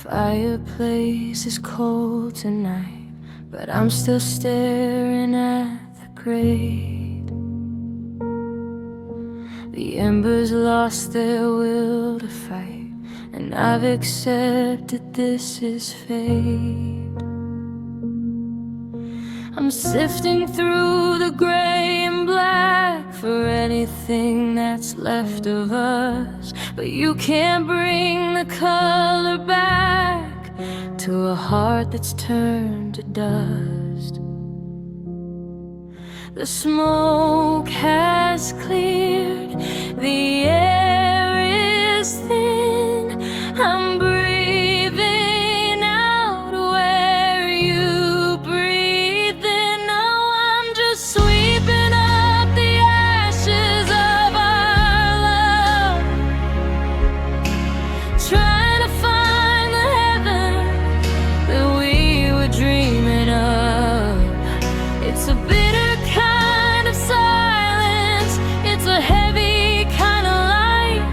fireplace is cold tonight, but I'm still staring at the grate. The embers lost their will to fight, and I've accepted this is fate. I'm sifting through the gray and black for anything that's left of us, but you can't bring the color back to a heart that's turned to dust. The smoke has cleared, the air is thin. I'm breathing out where you breathe in. Now I'm just sweeping up the ashes of our love, trying to find the heaven that we were dreaming of. It's a bitter kind of silence, it's a heavy kind of light.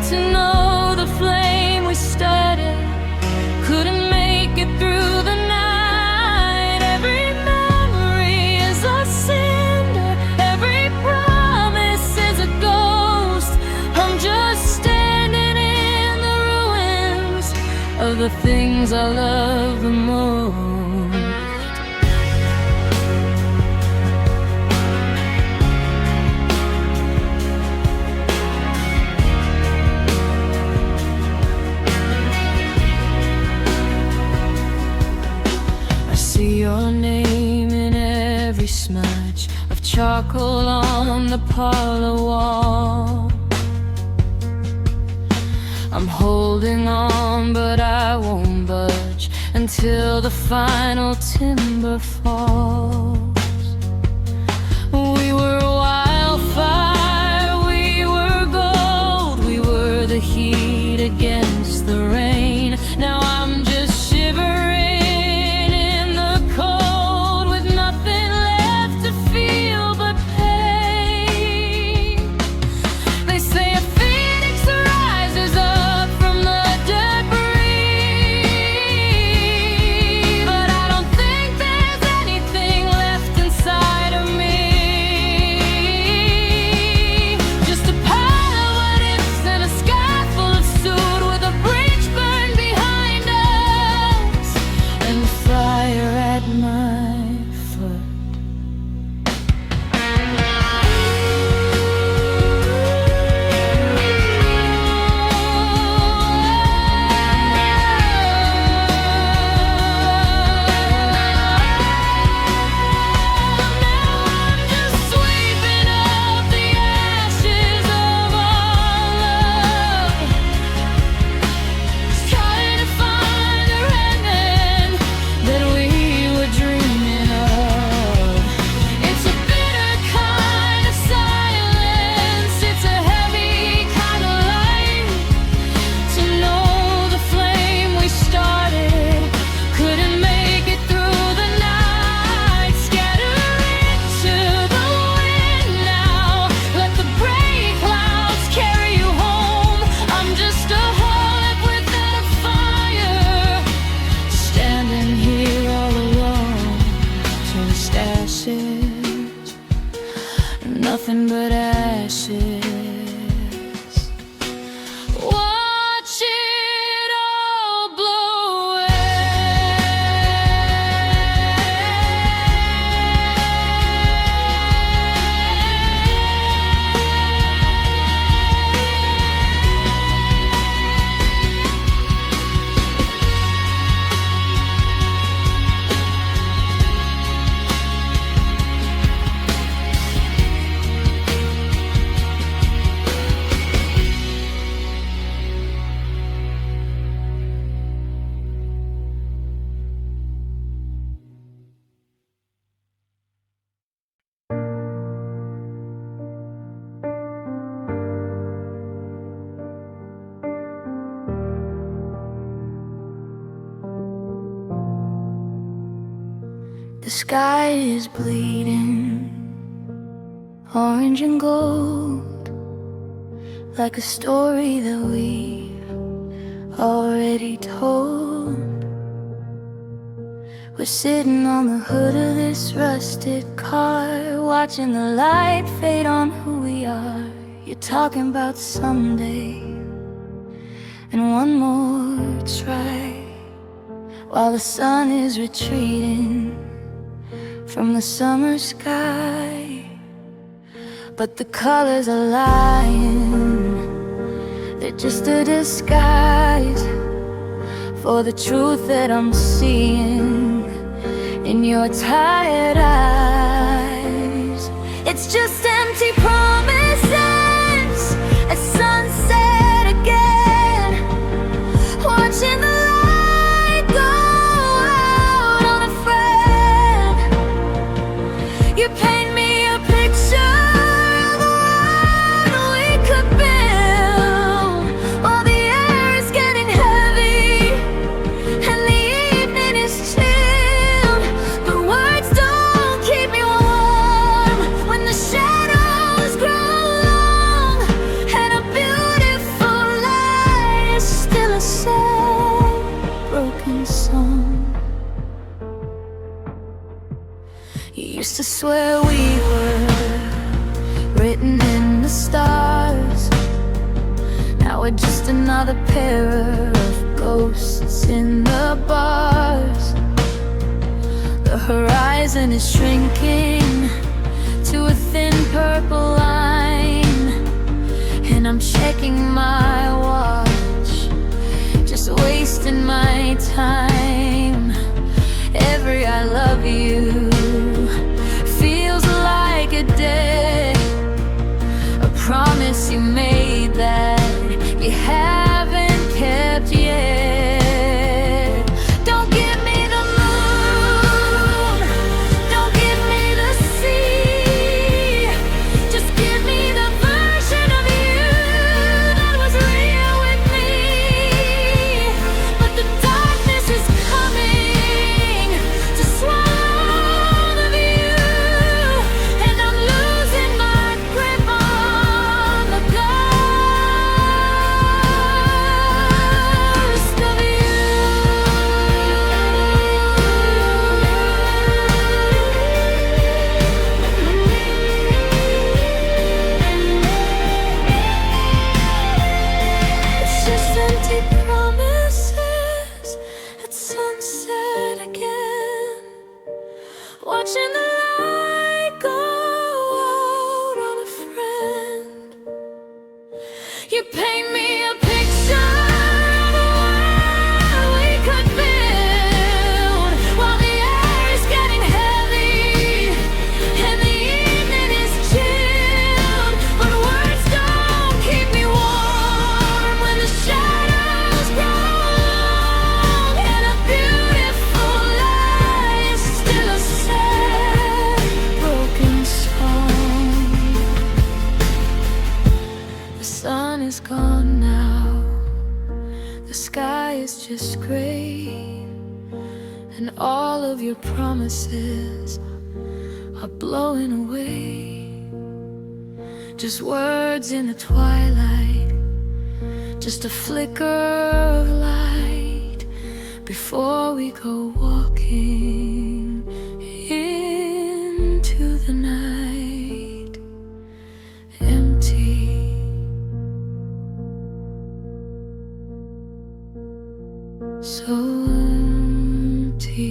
To know the flame we started couldn't make it through the night. Every memory is a cinder, every promise is a ghost. I'm just standing in the ruins of the things I love the most. I see your name in every smudge of charcoal on the parlor wall. I'm holding on, but I won't budge until the final timber falls. We were wildfire, we were gold, we were the heat against the rain. Now I'm just shivering in the cold with nothing left to feel but pain. They say a phoenix rises up from the debris, but I don't think there's anything left inside of me. Just a pile of what ifs and a sky full of soot with a bridge burned behind us and fire at my foot. Just sweeping up the ashes of our love, trying to find the remnant that we were dreaming of. It's a bitter kind of silence, it's a heavy kind of light. To know the flame we started couldn't make it through the night. Scatter into the wind now, let the gray clouds carry you home. I'm just a hole without a fire, standing here all alone. Just ashes, nothing but ashes. Watch it all blow The sky is bleeding, orange and gold, like a story that we've already told. We're sitting on the hood of this rusted car, watching the light fade on who we are. You're talking about someday and one more try, while the sun is retreating from the summer sky. But the colors are lying, they're just a disguise for the truth that I'm seeing in your tired eyes. It's just empty promises at sunset again, watching the light go out on a friend. You paint me a picture of the world we could build, while the air is getting heavy and the evening is chilled. But words don't keep me warm when the shadows grow long, and a beautiful light is still a sad, broken song. You used to swear we were written in the stars. Now we're just another pair of ghosts in the bars. The horizon is shrinking to a thin purple line, and I'm checking my watch, just wasting my time. Every I love you feels like a day, a promise you made that you haven't kept yet. Don't give me the moon, don't give me the sea, just give me the version of you that was real with me. But the darkness is coming to swallow the view, and I'm losing my grip on the ghost of you. It's just empty promises at sunset again, watching the light go out on a friend. You paint me a picture of a world we could build, while the air is getting heavy and the evening is chilled. But words don't keep me warm when the shadows grow long, and a beautiful light is still a sad, broken song. The sun is gone now, the sky is just gray, and all of your promises are blowing away. Just words in the twilight, just a flicker of light before we go walking into the night. Empty, so empty.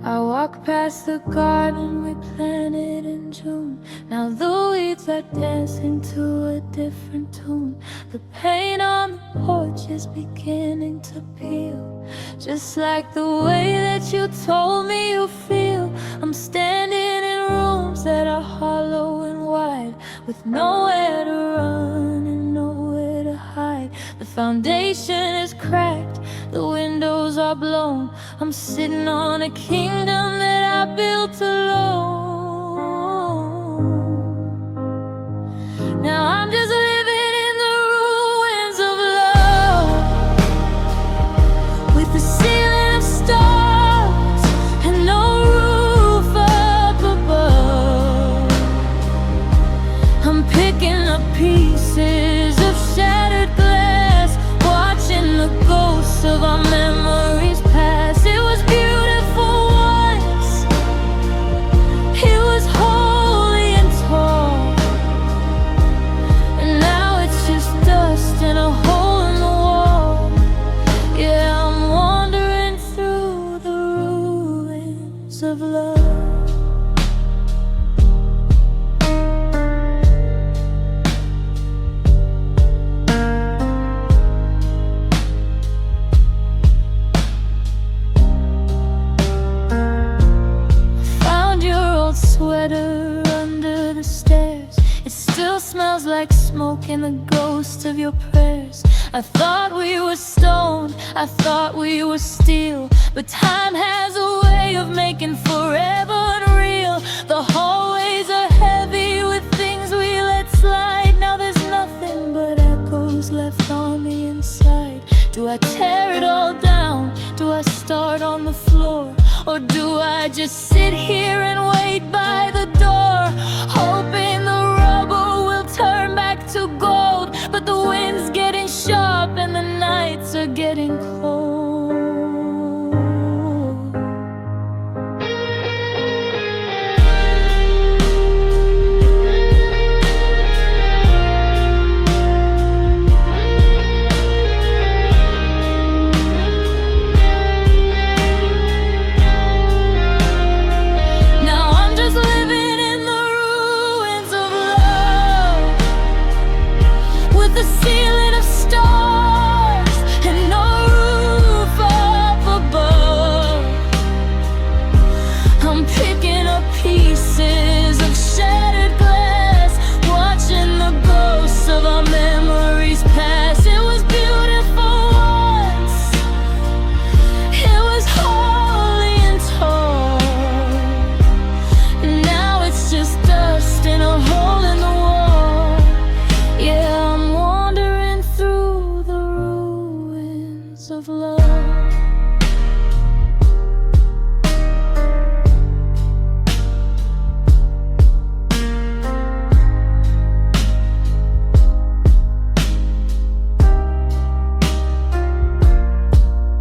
I walk past the garden we planted in June. Now the weeds are dancing to a different tune. The paint on the porch is beginning to peel, just like the way that you told me you feel. I'm standing in rooms that are hollow and wide, with nowhere to run and nowhere to hide. The foundation is cracked, the windows are blown. I'm I'm sitting on a kingdom that I built alone. Now I'm just living in the ruins of love, with the ceiling of stars and no roof up above. I'm picking up pieces of shattered glass, watching the ghosts of our memories pass. It was beautiful once, it was holy and tall, and now it's just dust and a hole in the wall. Yeah, I'm wandering through the ruins of love. Sweater under the stairs, it still smells like smoke and the ghost of your prayers. I thought we were stone, I thought we were steel, but time has a way of making forever unreal. The hallways are heavy with things we let slide. Now there's nothing but echoes left on the inside. Do I tear it all down? Do I start on the floor? Or do I just sit here and wait by the door, hoping the rubble will turn back to gold? But the wind's getting sharp and the nights are getting cold. The ceiling of stars and no roof up above. I'm picking up pieces of shattered glass, watching the ghosts of our memories pass. It was beautiful once, it was holy and tall, now it's just dust and a hole in the wall. Yeah, of love.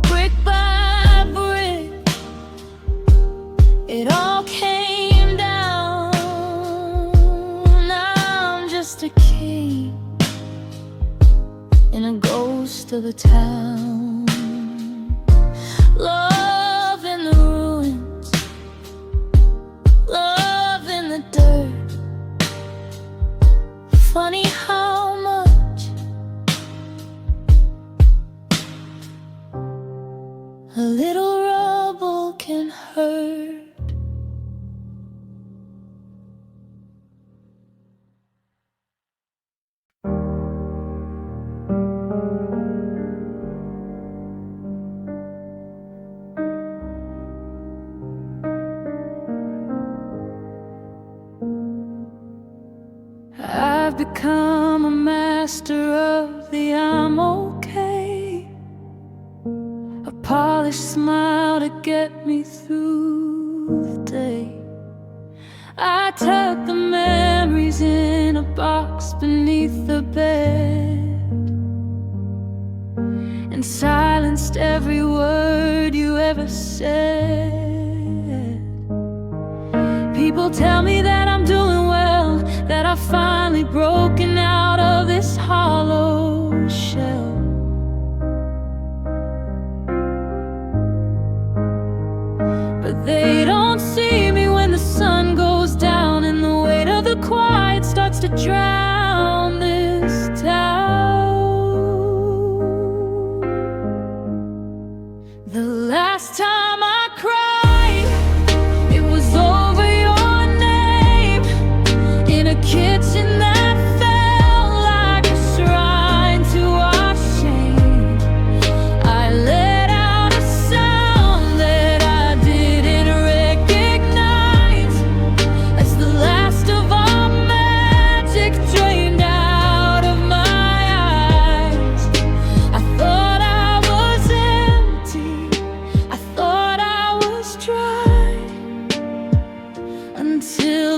Brick by brick, it all came down. Now I'm just a king and a ghost of the town. Love in the ruins, love in the dirt. Funny how much a little rubble can hurt. I've become a master of the I'm okay, a polished smile to get me through the day. I tucked the memories in a box beneath the bed and silenced every word you ever said. People tell me that I'm doing well, that I've finally broken out of this hollow shell. But they don't see me when the sun goes down and the weight of the quiet starts to drown this town. The last time I cried, it was over your name in a kitchen that fell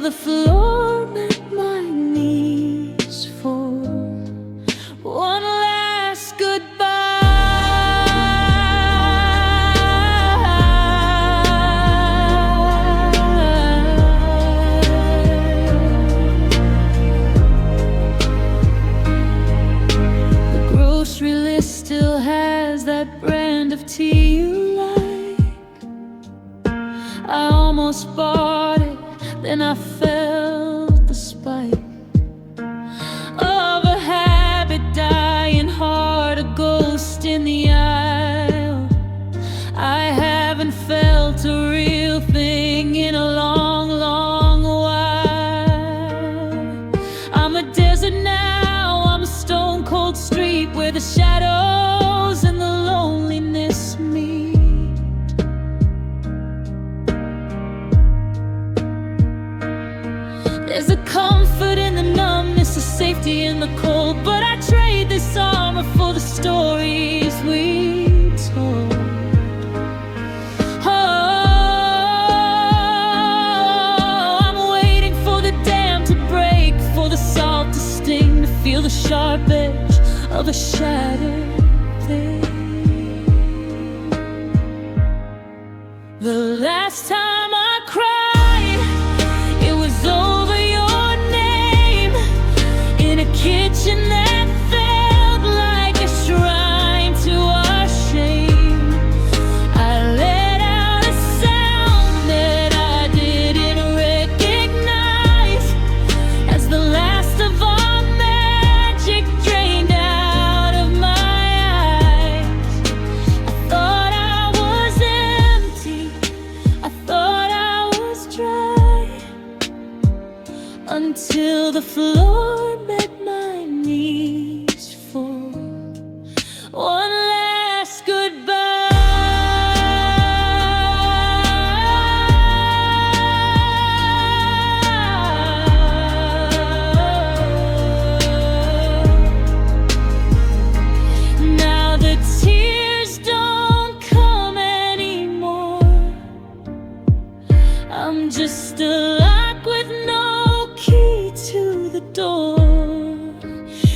the floor met my knees for one last goodbye. The grocery list still has that brand of tea you like. I almost bought it, then I felt the spike of a habit dying hard, a ghost in the aisle. I haven't felt a real thing in a long, long while. I'm a desert now, I'm a stone cold street where the shadows and the loneliness meet. There's a comfort in the numbness, a safety in the cold, but I trade this armor for the stories we told. Oh, I'm waiting for the dam to break, for the salt to sting, to feel the sharp edge of a shattered thing. The last time I cried, it was over your name, in a kitchen that felt like a shrine to our shame. I let out a sound that I didn't recognize, as the last of our magic drained out of my eyes. I thought I was empty, I thought I was dry, until the floor met my knees for one last goodbye. Now the tears don't come anymore. I'm just a lock with no key to the door,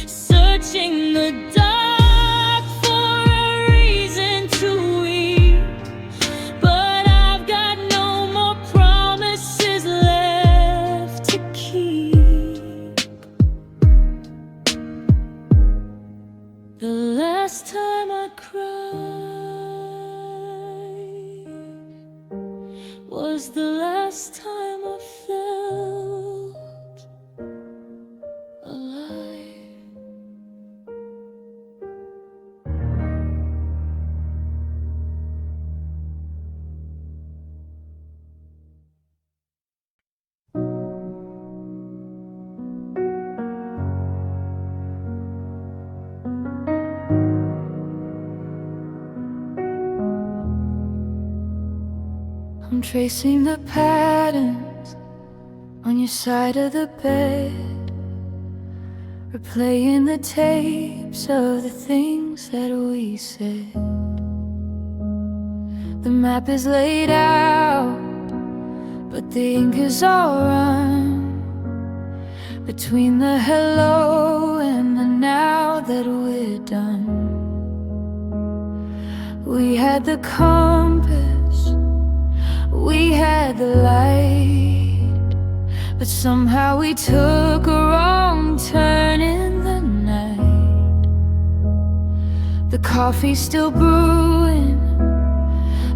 searching the dark for a reason to weep. But I've got no more promises left to keep. The last time I cried was the last time I felt alive. I'm tracing the patterns on your side of the bed, replaying the tapes of the things that we said. The map is laid out, but the ink is all run between the hello and the now that we're done. We had the compass, we had the light, but somehow we took a wrong turn in the night. The coffee's still brewing,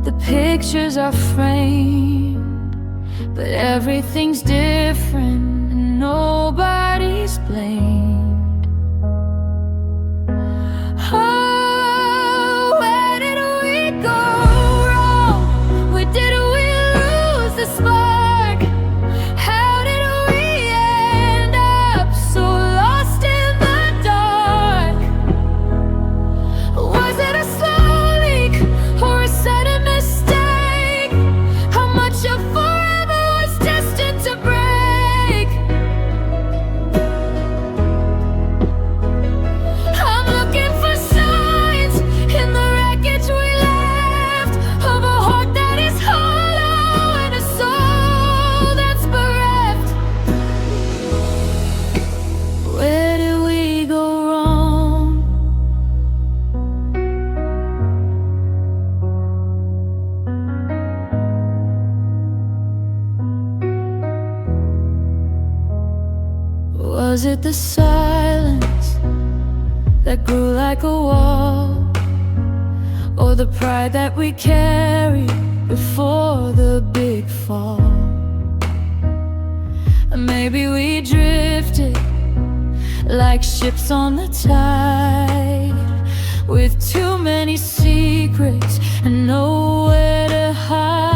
the pictures are framed, but everything's different and nobody's blamed. Oh, where did we go wrong? Where did we lose the spark? How did we end up so lost in the dark? Was it a slow leak or a sudden mistake? How much of forever was destined to break? Was it the silence that grew like a wall, or the pride that we carried before the big fall? Maybe we drifted like ships on the tide, with too many secrets and nowhere to hide.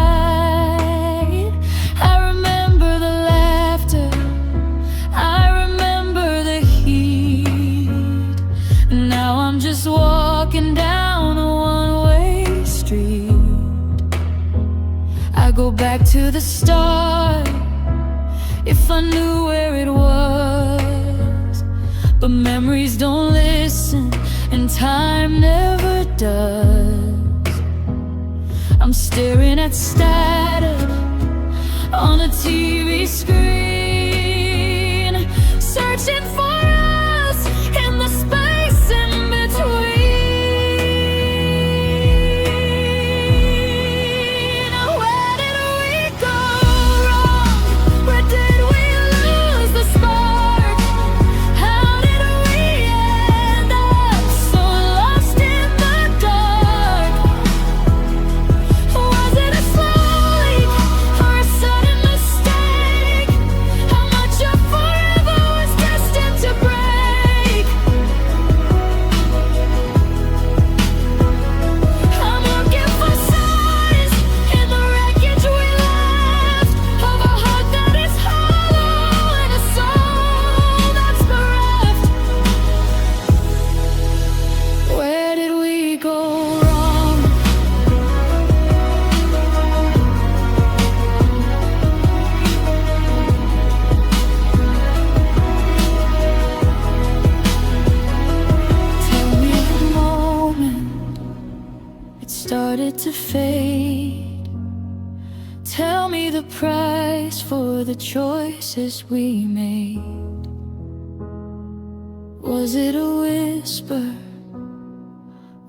I remember the laughter, I remember the heat. Now I'm just walking down a one-way street. I go back to the start if I knew where it was, but memories don't listen and time never does. I'm staring at static on a TV screen, searching for us in the space in between. Where did we go wrong? Where did we lose the spark? How did we end up so lost in the dark? Was it a slow leak or a sudden mistake? How much of forever was destined to break? I'm looking for signs in the wreckage we left, of a heart that is hollow and a soul that's bereft. Where did we go wrong? Tell me the moment it started to fade. Tell me the price for the choices we made. Was it a whisper?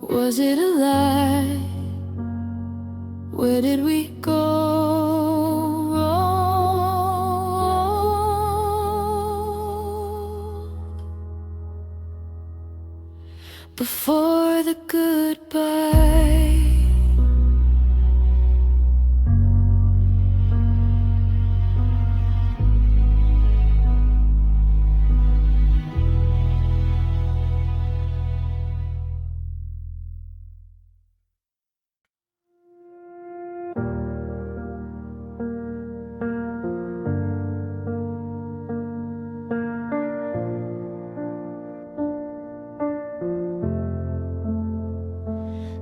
Was it a lie? Where did we go wrong? Before the goodbye.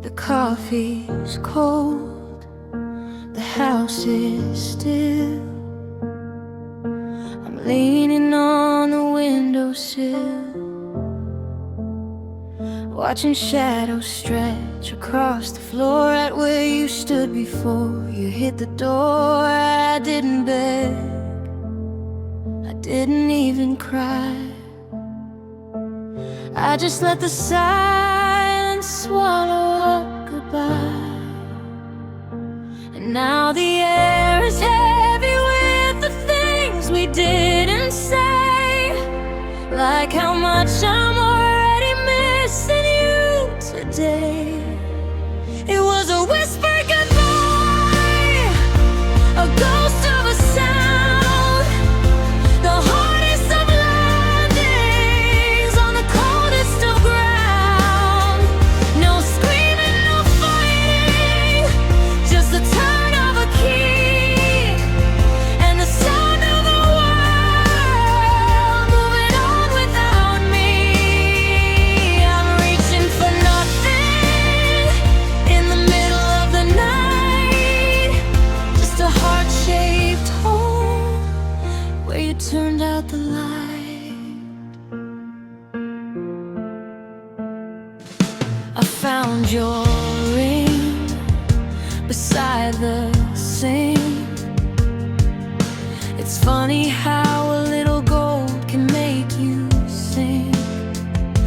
The coffee's cold, the house is still. I'm leaning on the windowsill, watching shadows stretch across the floor at where you stood before you hit the door. I didn't beg, I didn't even cry. I just let the silence swallow up goodbye. And now the air is heavy with the things we didn't say, like how much I'm already missing you today. It was a whispered goodbye, a ghost of a sound, the hardest of landings on the coldest of ground. No screaming, no fighting, just the turn of a key and the sound of the world moving on without me. I'm reaching for nothing in the middle of the night, just a heart-shaped hole where you turned out the light. I found your ring beside the sink. It's funny how a little gold can make you sing.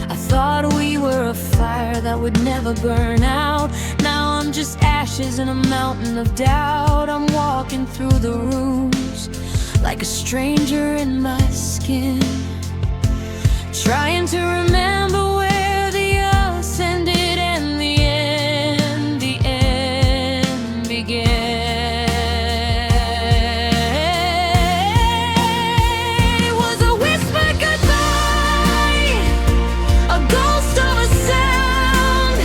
I thought we were a fire that would never burn out. Now I'm just ashes in a mountain of doubt. I'm walking through the rooms like a stranger in my skin. trying to remember where the us ended and the end began. It was a whispered goodbye, a ghost of a sound,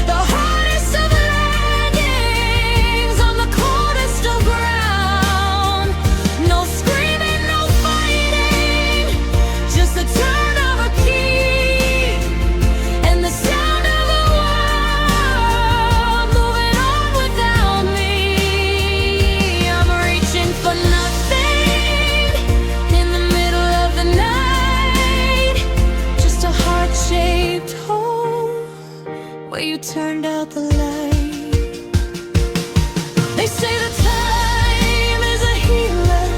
the hardest of landings on the coldest of ground. No screaming, no fighting, just the turn of a key and the sound of the world moving on without me. I'm reaching for nothing in the middle of the night, just a heart-shaped hole where you turned out the light. They say the time is a healer,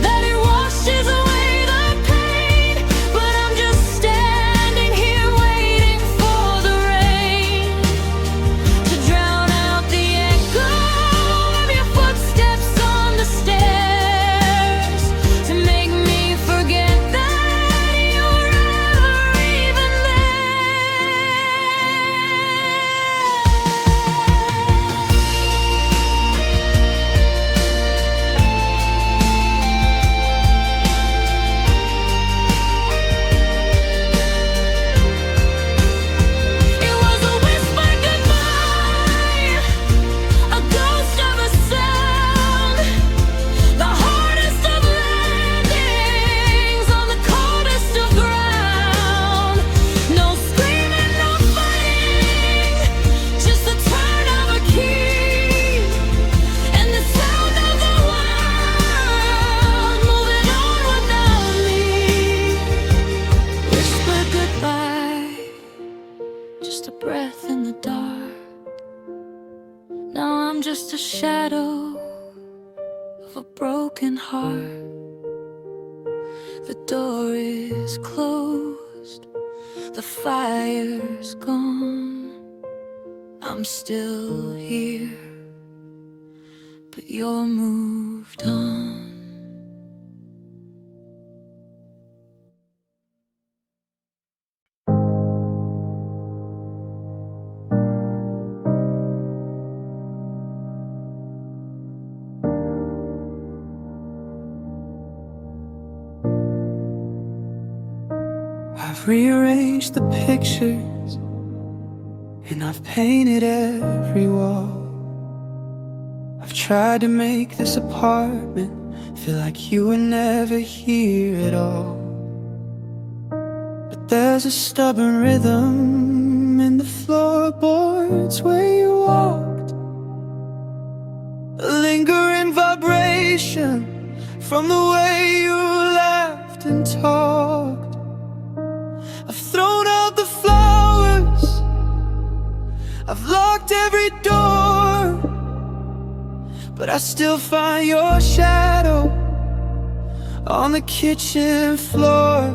that it washes away the pain, but I'm just standing here waiting for the rain to drown out the echo of your footsteps on the stairs, to make me forget that you're ever even It was a whispered goodbye, a ghost of a sound, the hardest of landings on the coldest of ground. No screaming, no fighting, just the turn of a key and the sound of the world moving on without me. Whispered goodbye, just a breath in the dark. Now I'm just a shadow of a broken heart. The door is closed, the fire's gone. I'm still here, but you're moved on. I've rearranged the pictures and I've painted every wall. I've tried to make this apartment feel like you were never here at all. But there's a stubborn rhythm in the floorboards where you walked, a lingering vibration from the way you laughed and talked. I've thrown out the flowers, I've locked every door, but I still find your shadow on the kitchen floor.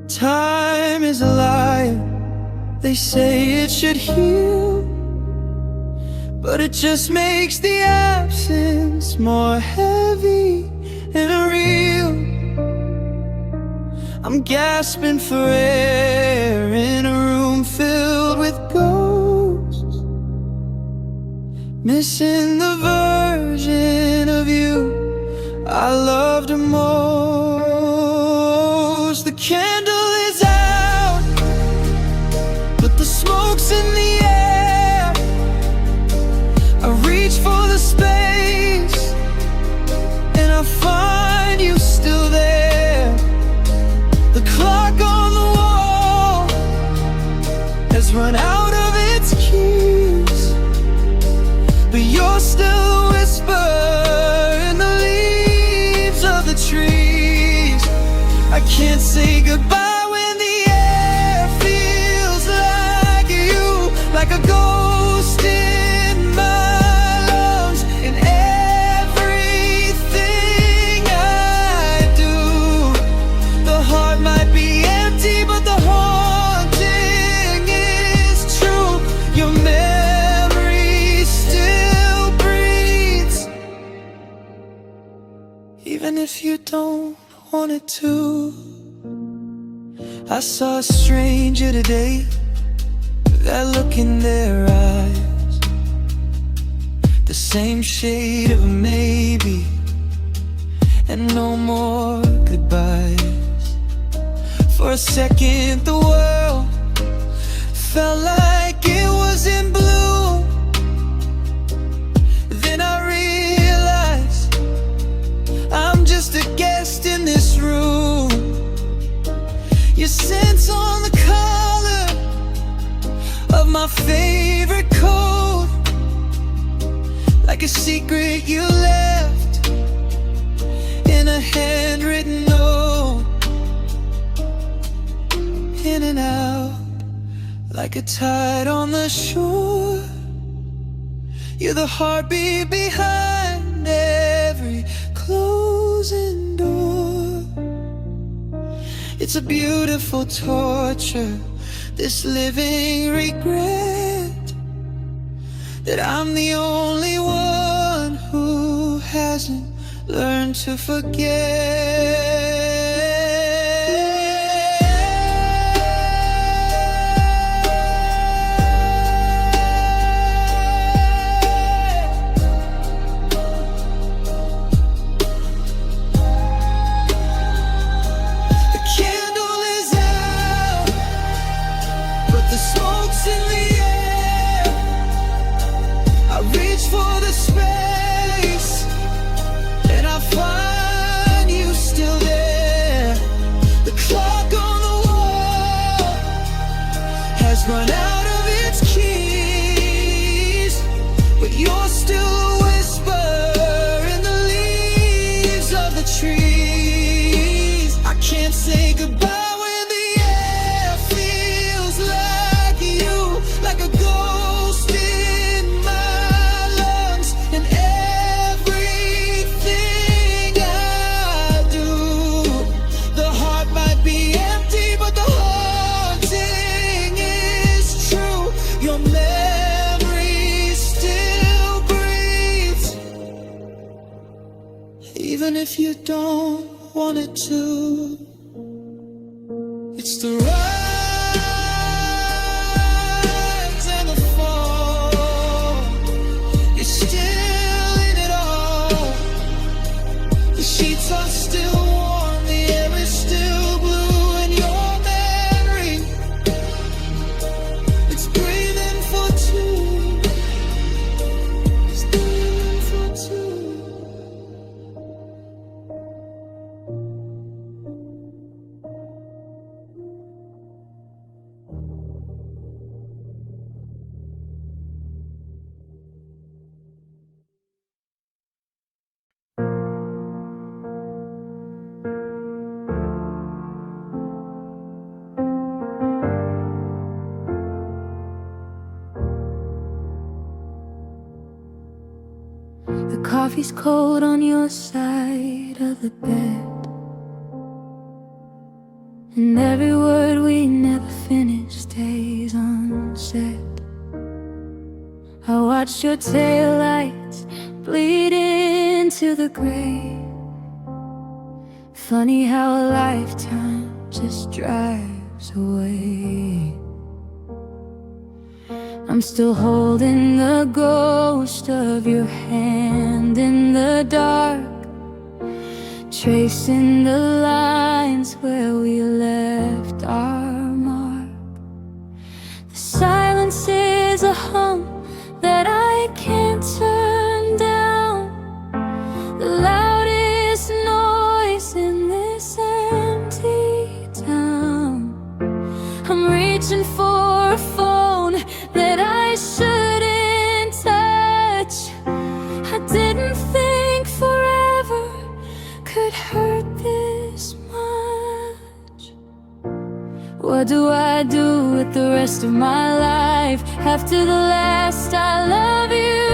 Time is a liar, they say it should heal, but it just makes the absence more heavy and real. I'm gasping for air in a room filled with ghosts, missing the version of you I loved the most. The candle is out, but the smoke's in the air. I reach for the space and I find you still there. The clock on the wall has run out of its keys, but you're still a whisper in the leaves of the trees. I can't say goodbye when the air feels like you, like a ghost in my lungs. And everything I do, the heart might be empty, but the haunting is true. Your memory still breathes, even if you don't want it to. I saw a stranger today, that look in their eyes, the same shade of maybe, and no more goodbyes. For a second the world felt like it was in blue. Then I realized I'm just a guest in this room. Your scent's on the collar of my favorite coat, like a secret you left in a handwritten note. In and out like a tide on the shore. You're the heartbeat behind every closing door. It's a beautiful torture, this living regret, that I'm the only one who hasn't learned to forget. Run out of its keys, but you're still a whisper in the leaves of the trees. I can't say goodbye when the air feels like you, like a ghost in my lungs. And everything I do, the heart might be empty, but the haunting is true. Your memory still breathes, even if you don't want it to. It's the rise and the fall. You're still in it all. The sheets are still warm, the air is still blue, and your memory, it's breathing for two. It's breathing for two. The coffee's cold on your side of the bed, and every word we never finished stays unsaid. I watched your taillights bleed into the grave. Funny how a lifetime just drives away. I'm still holding the ghost of your hand in the dark, tracing the lines where we left our mark. The silence is a hum that I can't turn down, the loudest noise in this empty town. I'm reaching for a phone that I shouldn't touch. I didn't think forever could hurt this much. What do I do with the rest of my life after the last I love you?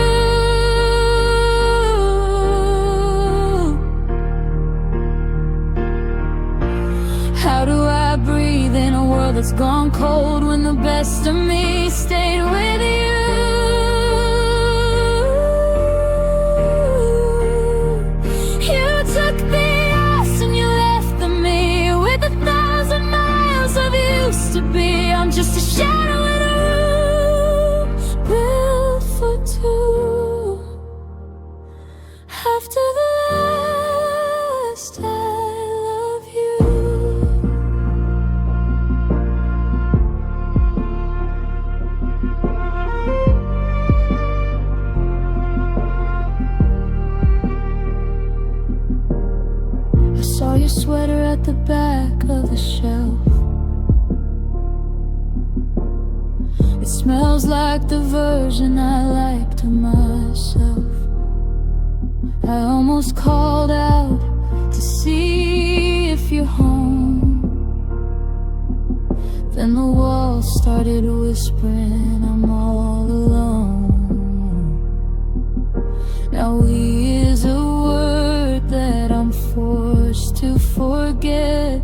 How do I breathe in a world that's gone cold when the best of me stayed with you? You took the us and you left the me with 1,000 miles of your sweater at the back of the shelf. It smells like the version I liked of myself. I almost called out to see if you're home. Then the walls started whispering, I'm all alone. Now we is a word that I'm forced to forget,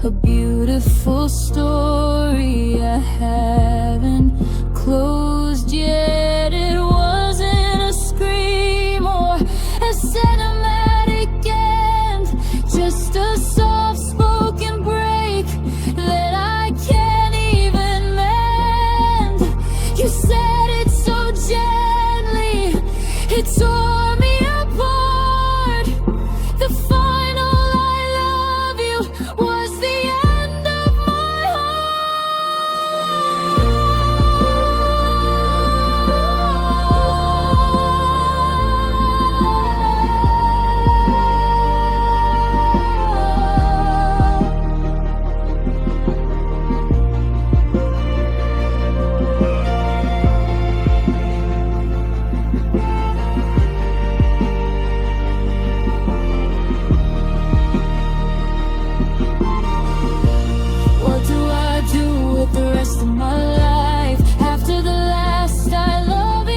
a beautiful story I haven't closed yet. It wasn't a scream or a cinematic end, just a soft-spoken break that I can't even mend. You said it so gently, it tore me apart. The final I love you was the end of my What do I do with the rest of my life after the last I love you?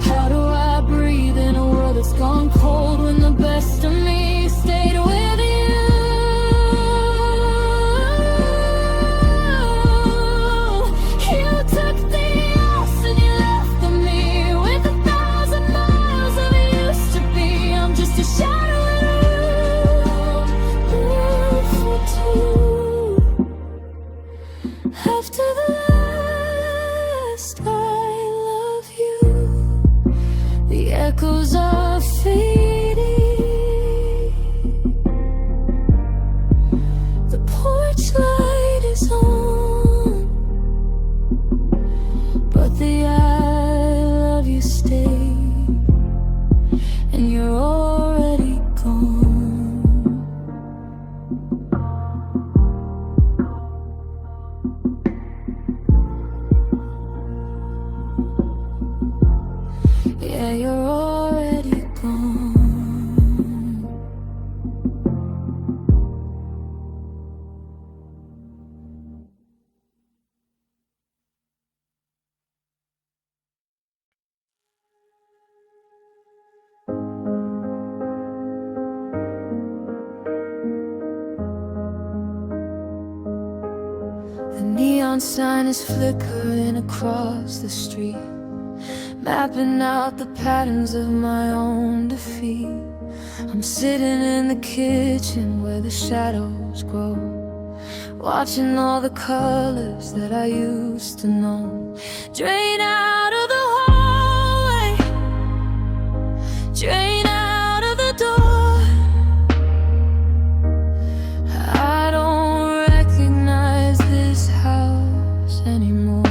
How do I breathe in a world that's gone cold when the best of me stayed with you? You took the us and you left me with 1,000 miles of it used to be. I'm just a shadow for two. After the last I love you, the echoes are fading. The porch light is on, but the I love you stayed, and you're already gone. Yeah, you're already gone. The neon sign is flickering across the street, mapping out the patterns of my own defeat. I'm sitting in the kitchen where the shadows grow, watching all the colors that I used to know drain out of the hallway, drain out of the door. I don't recognize this house anymore.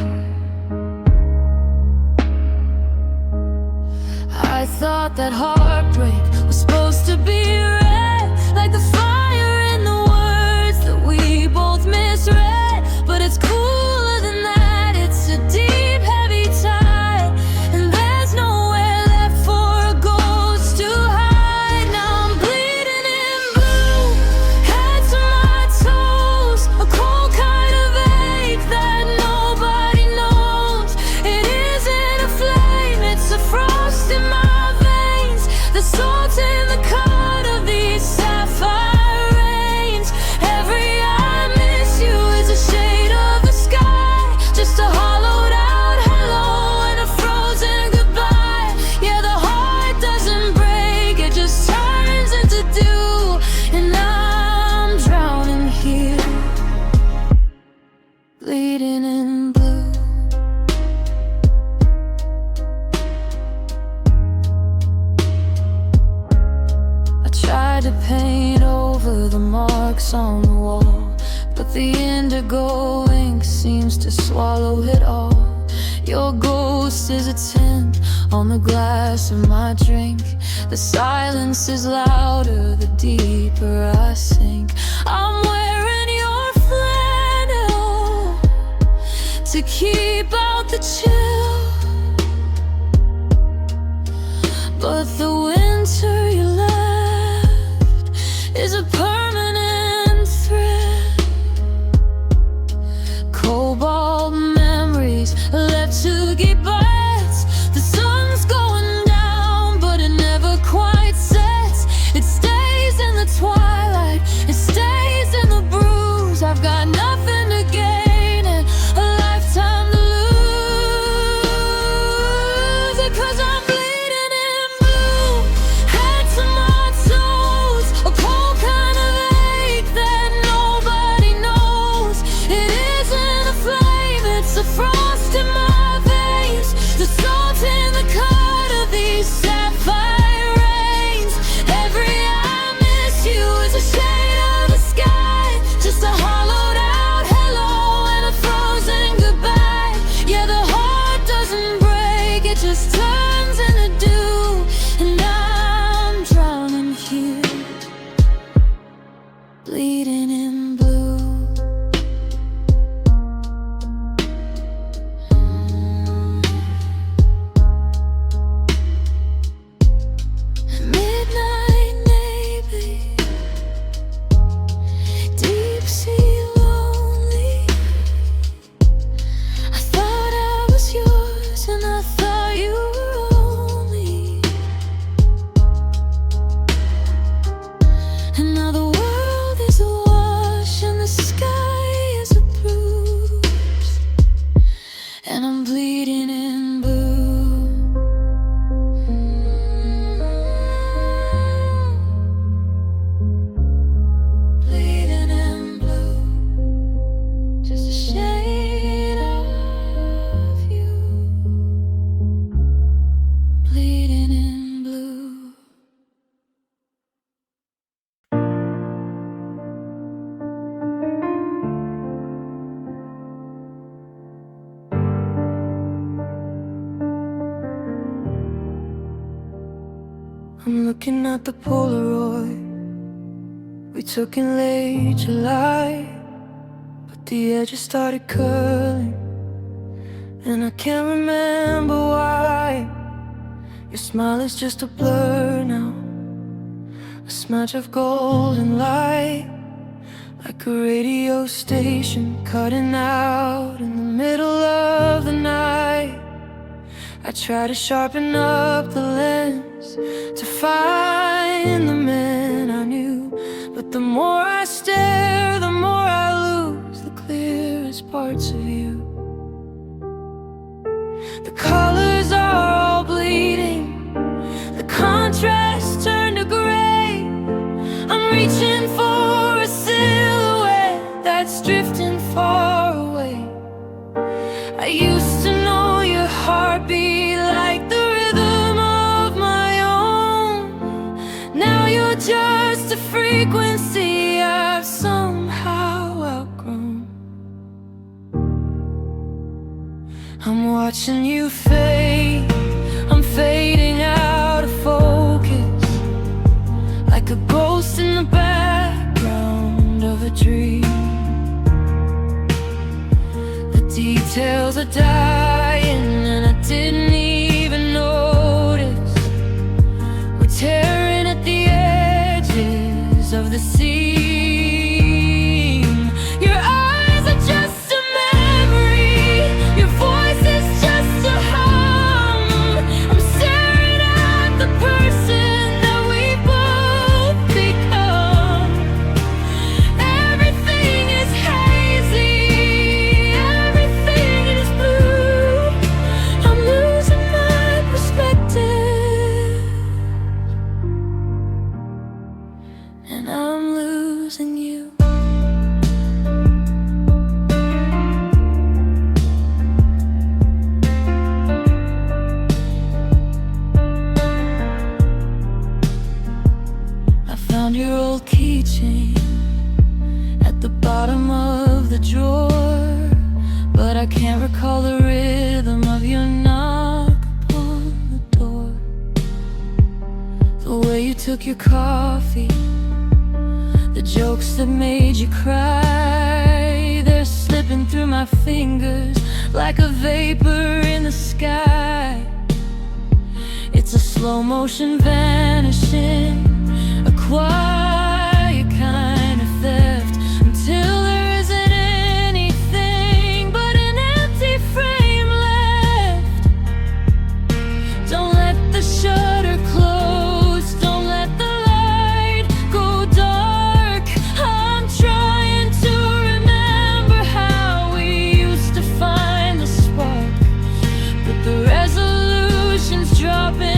I thought that heartbreak was supposed to be red, like the fire in the words that we both misread. But it's cooler than that, it's a deep, heavy tide, and there's nowhere left for a ghost to hide. Now I'm bleeding in blue, head to my toes, a cold kind of ache that nobody knows. It isn't a flame, it's a frost in my veins, the salt in the cut of these sapphire rains. Every I miss you is a shade of the sky, just a hollowed out hello and a frozen goodbye. Yeah, the heart doesn't break, it just turns into dew, and I'm drowning here, bleeding in blue. I tried to paint over the marks on the wall, but the indigo ink seems to swallow it all. Your ghost ghost is a tint on the glass of my drink. The silence is louder, the deeper I sink. I'm wearing your flannel to keep out the chill, but the winter you left is a permanent threat. Cobalt memories left to get bites. The sun's going down, but it never quite sets. It stays in the twilight, it stays in the bruise. I've got nothing to gain and a lifetime to lose. Because I'm bleeding in blue, head to my toes, a cold kind of ache that nobody knows. It isn't a flame, it's a frost in my veins, the salt in the cut of these sapphire rains. Every I miss you is a shade of the sky, just a hollowed out hello and a frozen goodbye. Yeah, the heart doesn't break, it just turns into dew, and I'm drowning here, bleeding in blue. Midnight navy, deep sea lonely. I thought I was yours and I thought you were only. And now the world is awash and the sky is a bruise, and I'm bleeding in blue. Bleeding in blue, just a shade of you. Bleeding in blue. I'm looking at the Polaroid we took in late July, but the edges started curling, and I can't remember why. Your smile is just a blur now, a smudge of golden light, like a radio station cutting out in the middle of the night. I try to sharpen up the lens to find the man I knew, but the more I stare, the more I lose the clearest parts of you. The colors are all bleeding, the contrast turned to gray. I'm reaching for a silhouette that's drifting far away. I used to know your heartbeat like the rhythm of my own. Now you're just a frequency I've somehow outgrown. I'm watching you fade, I'm fading out of focus, like a ghost in the background of a dream. The details are dying and I didn't even notice. We're tearing at the edges of the seam. Your eyes are just a memory, your voice is just a hum. I'm staring at the person that we both become. Everything is hazy, everything is blue. I'm losing my perspective, and I'm losing you. I found your old keychain at the bottom of the drawer, but I can't recall the rhythm of your knock. took your coffee, the jokes that made you cry, they're slipping through my fingers like a vapor in the sky. It's a slow motion vanishing, a quiet kind of theft, until there isn't anything but an empty frame left. Don't let the shutter close, don't let the light go dark. I'm trying to remember how we used to find the spark, but the resolution's dropping.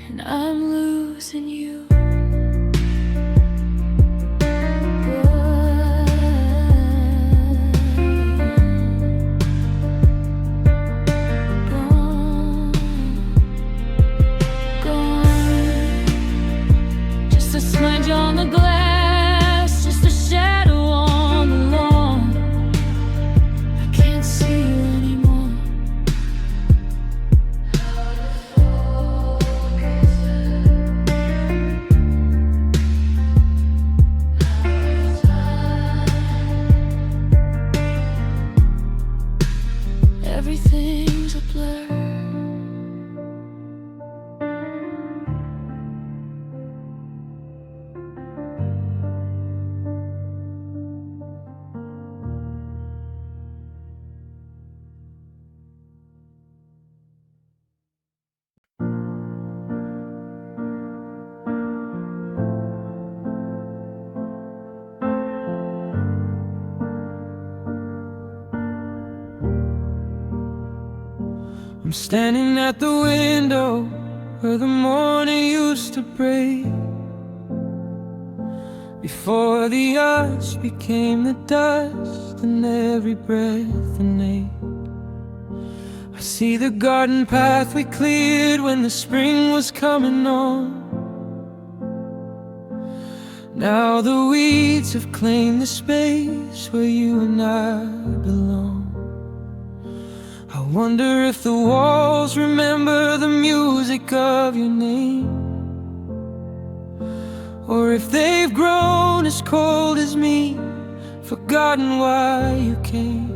And I'm losing you. Gone, gone. Just a smudge on the glass, just a shadow on the lawn. I can't see you anymore. Everything's a blur. I'm standing at the window where the morning used to break, before the arch became the dust and every breath an ache. I see the garden path we cleared when the spring was coming on. Now the weeds have claimed the space where you and I belong. I wonder if the walls remember the music of your name, or if they've grown as cold as me, forgotten why you came.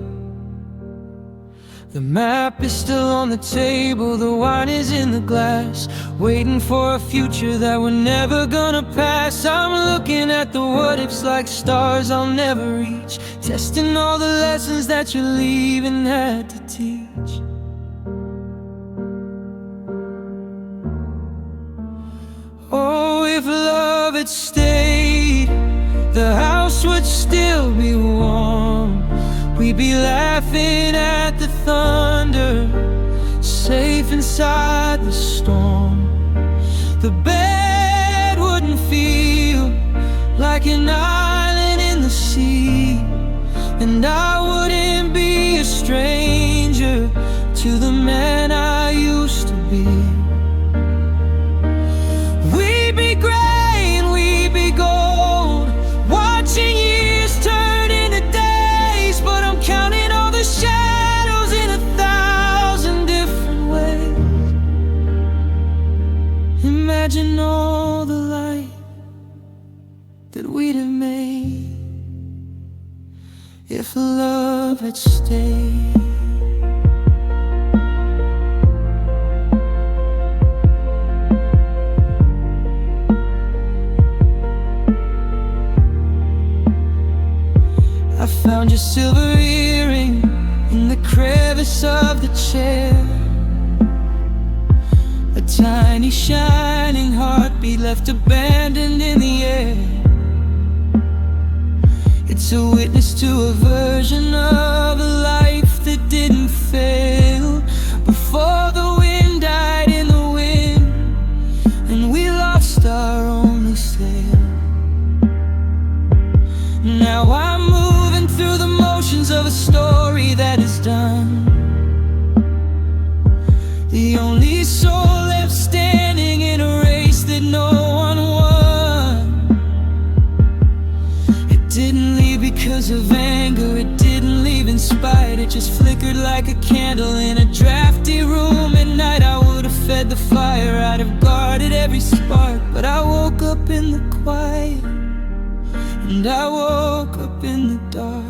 The map is still on the table, the wine is in the glass, waiting for a future that we're never gonna pass. I'm looking at the what-ifs like stars I'll never reach, testing all the lessons that you're leaving had to teach. Oh, if love had stayed, the house would still be warm. We'd be laughing at the thunder, safe inside the storm. The bed wouldn't feel like an island in the sea, and I wouldn't be a stranger to the man I used to be. We'd be gray and we'd be gold, watching years turn into days, but I'm counting all the shadows in 1,000 different ways. Imagine all the light that we'd have made if love had stayed. I found your silver earring in the crevice of the chair. A tiny shining heartbeat left abandoned in the air. It's a witness to a version of a life that didn't fail. Before the wind died in the wind, and we lost our only sail. Now I'm moving through the motions of a story that is done. The only soul left standing in a race that no one won. It didn't leave because of anger, it didn't leave in spite. It just flickered like a candle in a drafty room at night. I would have fed the fire, I'd have guarded every spark. But I woke up in the quiet, and I woke up in the dark.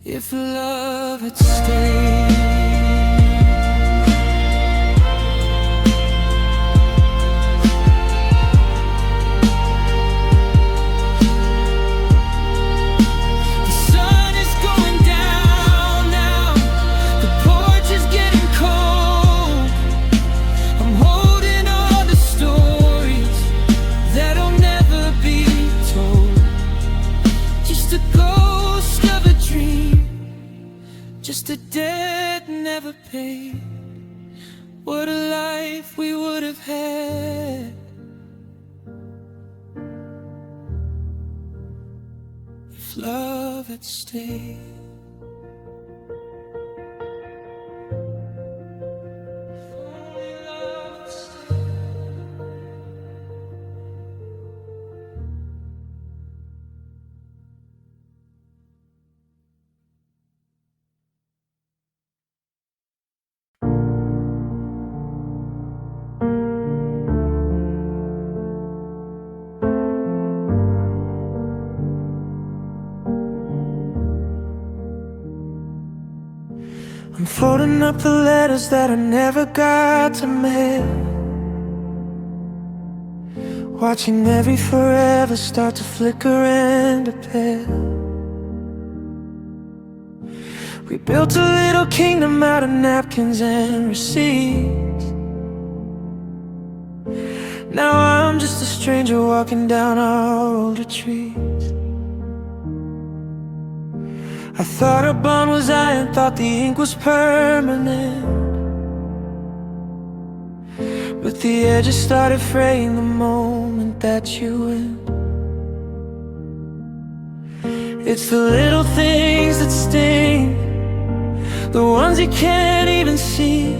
If love had stayed. The sun is going down now, the porch is getting cold. I'm holding on to stories that'll never be told. Just a ghost of a dream, just a debt never paid. What a life we would have had if love had stayed. If only love had stayed. I'm folding up the letters that I never got to mail, watching every forever start to flicker and to pale. We built a little kingdom out of napkins and receipts. Now I'm just a stranger walking down our old retreats. I thought our bond was iron, thought the ink was permanent, but the edges started fraying the moment that you went. It's the little things that sting, the ones you can't even see,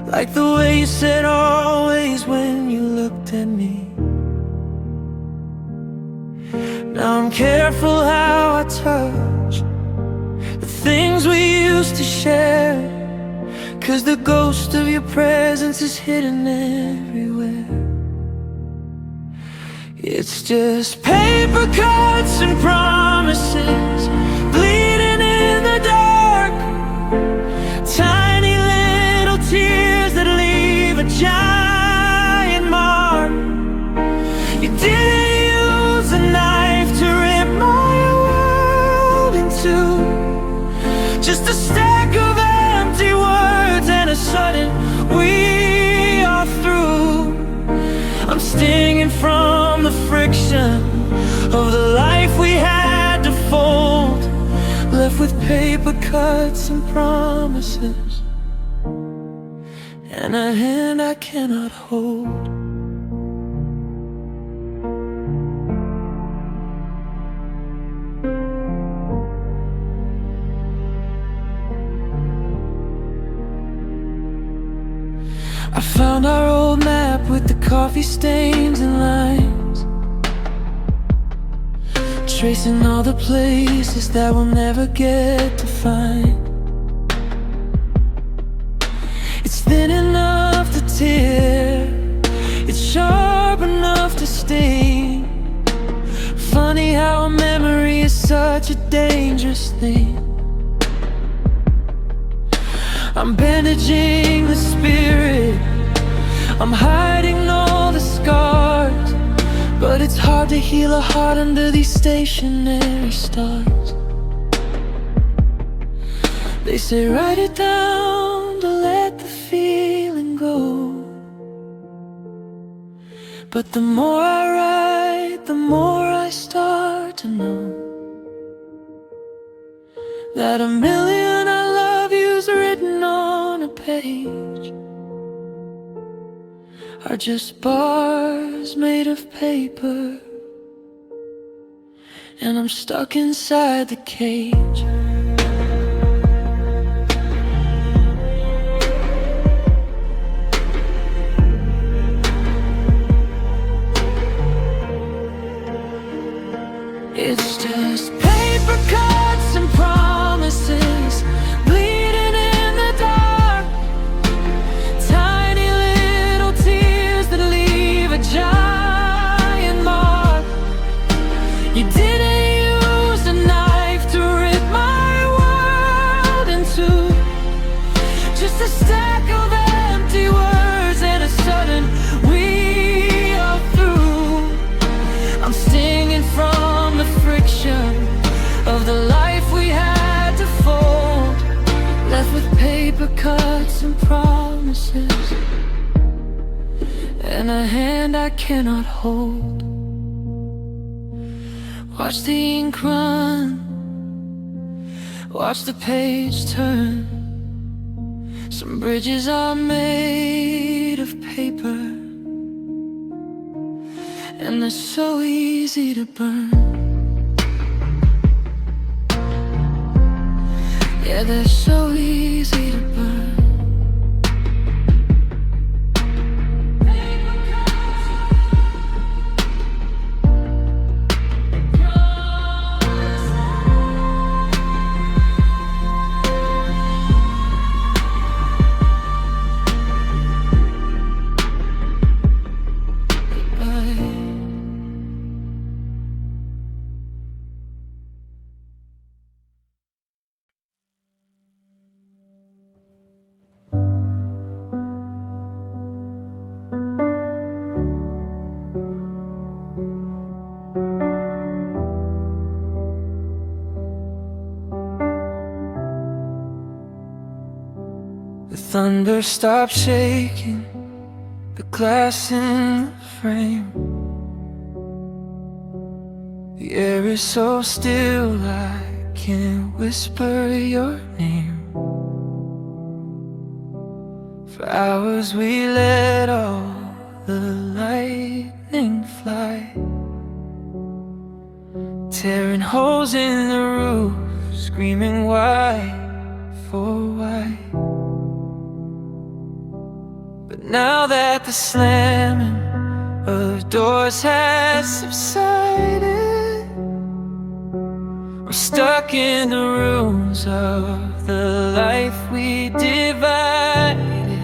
like the way you said always when you looked at me. Now I'm careful how I touch the things we used to share, 'cause the ghost of your presence is hidden everywhere. It's just paper cuts and promises bleeding in the dark, tiny little tears that leave a giant mark. You didn't use a knife to rip my world in two, just a stack of empty words and a sudden we are through. I'm stinging from the friction of the life we had to fold, left with paper cuts and promises, and a hand I cannot hold. I found our old map with the coffee stains and lines, tracing all the places that we'll never get to find. It's thin enough to tear, it's sharp enough to sting. Funny how a memory is such a dangerous thing. I'm bandaging the spirit, I'm hiding all the scars, but it's hard to heal a heart under these stationary stars. They say write it down to let the feeling go, but the more I write, the more I start to know that a million I love yous written on a page are just bars made of paper, and I'm stuck inside the cage. It's just paper cuts and promises bleeding in the dark, tiny little tears that leave a giant mark. You didn't use a knife to rip my world in two, just a stack of empty words and a sudden we are through. I'm stinging from the friction of the life we had to fold, left with paper cuts and promises, and a hand I cannot hold. Watch the ink run, watch the page turn. Some bridges are made of paper, and they're so easy to burn. Yeah, they're so easy to burn. The thunder stopped shaking the glass in the frame. The air is so still I can't whisper your name. For hours we let all the lightning fly, tearing holes in the roof, screaming why, for why. But now that the slamming of doors has subsided, we're stuck in the ruins of the life we divided.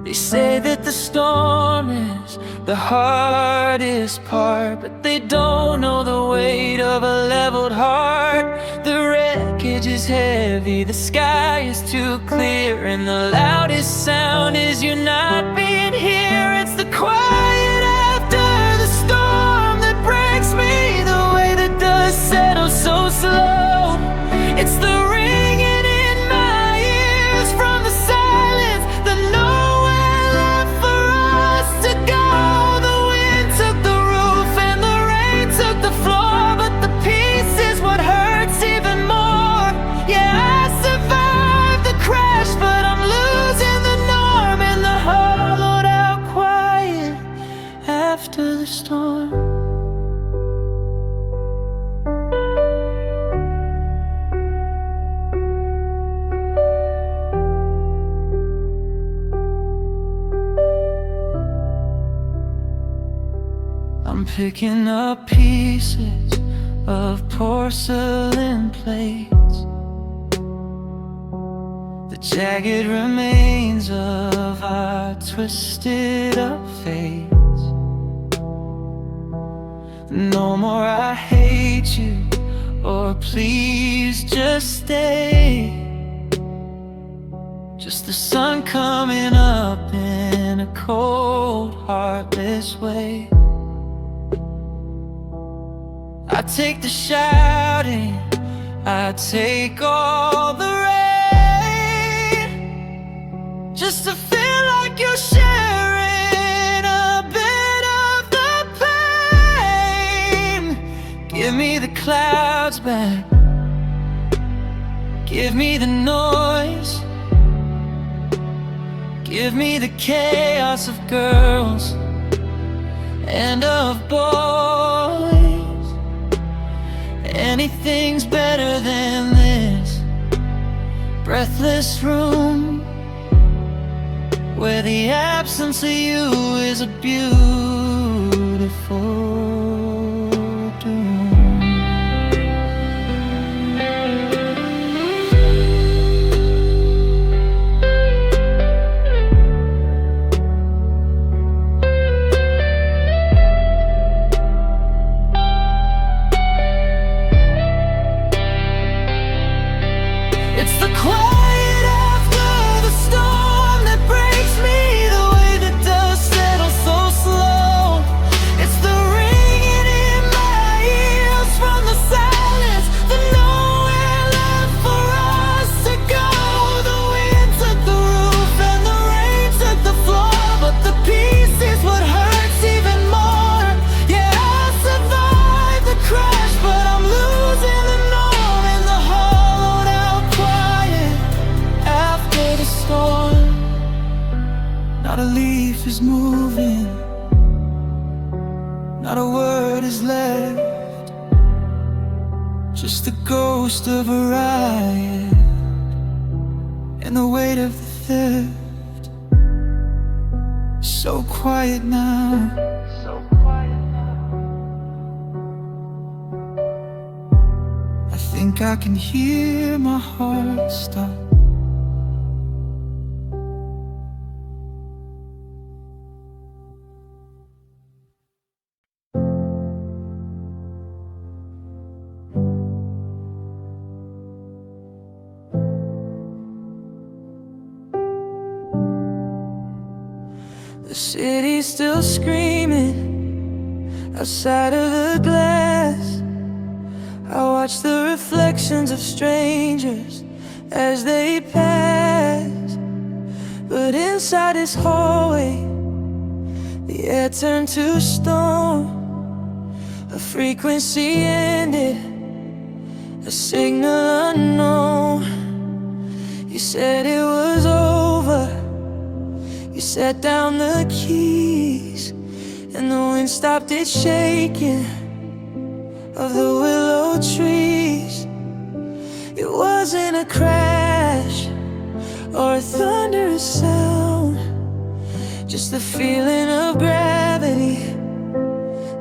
They say that the storm is the hardest part, but they don't know the weight of a leveled heart. The wreckage is heavy, the sky is too clear, and the loudest sound is you not being here. It's the quiet after the storm that breaks me, the way the dust settles so slow. It's the ringing in my ears from the silence, the nowhere left for us to go. The wind took the roof and the rain took the floor, but the peace is what hurts even more. Yeah, I survived the crash, but I'm losing the norm and the hollowed out quiet after the storm. I'm picking up pieces of porcelain plates, the jagged remains of our twisted up fates. No more I hate you, or please just stay. Just the sun coming up in a cold, heartless way. I take the shouting, I take all the rain, just to feel like you're sharing a bit of the pain. Give me the clouds back, give me the noise, give me the chaos of girls and of boys. Anything's better than this breathless room, where the absence of you is a beautiful doom. It's the quiet after the storm that breaks me, the way the dust settles so slow. It's the ringing in my ears from the silence, the nowhere left for us to go. The wind took the roof and the rain took the floor, but the peace is what hurts even more. Yeah, I survived the crash, but I'm losing the norm and the hollowed out quiet after the storm. Not a leaf is moving, not a word is left, just the ghost of a riot and the weight of the theft. So quiet now, I think I can hear my heart stop. The city's still screaming outside of the glass. I watch the reflections of strangers as they pass, but inside this hallway the air turned to stone. A frequency ended, a signal unknown. You said it was over, you set down the keys, and the wind stopped its shaking of the willow trees. It wasn't a crash or a thunderous sound, just the feeling of gravity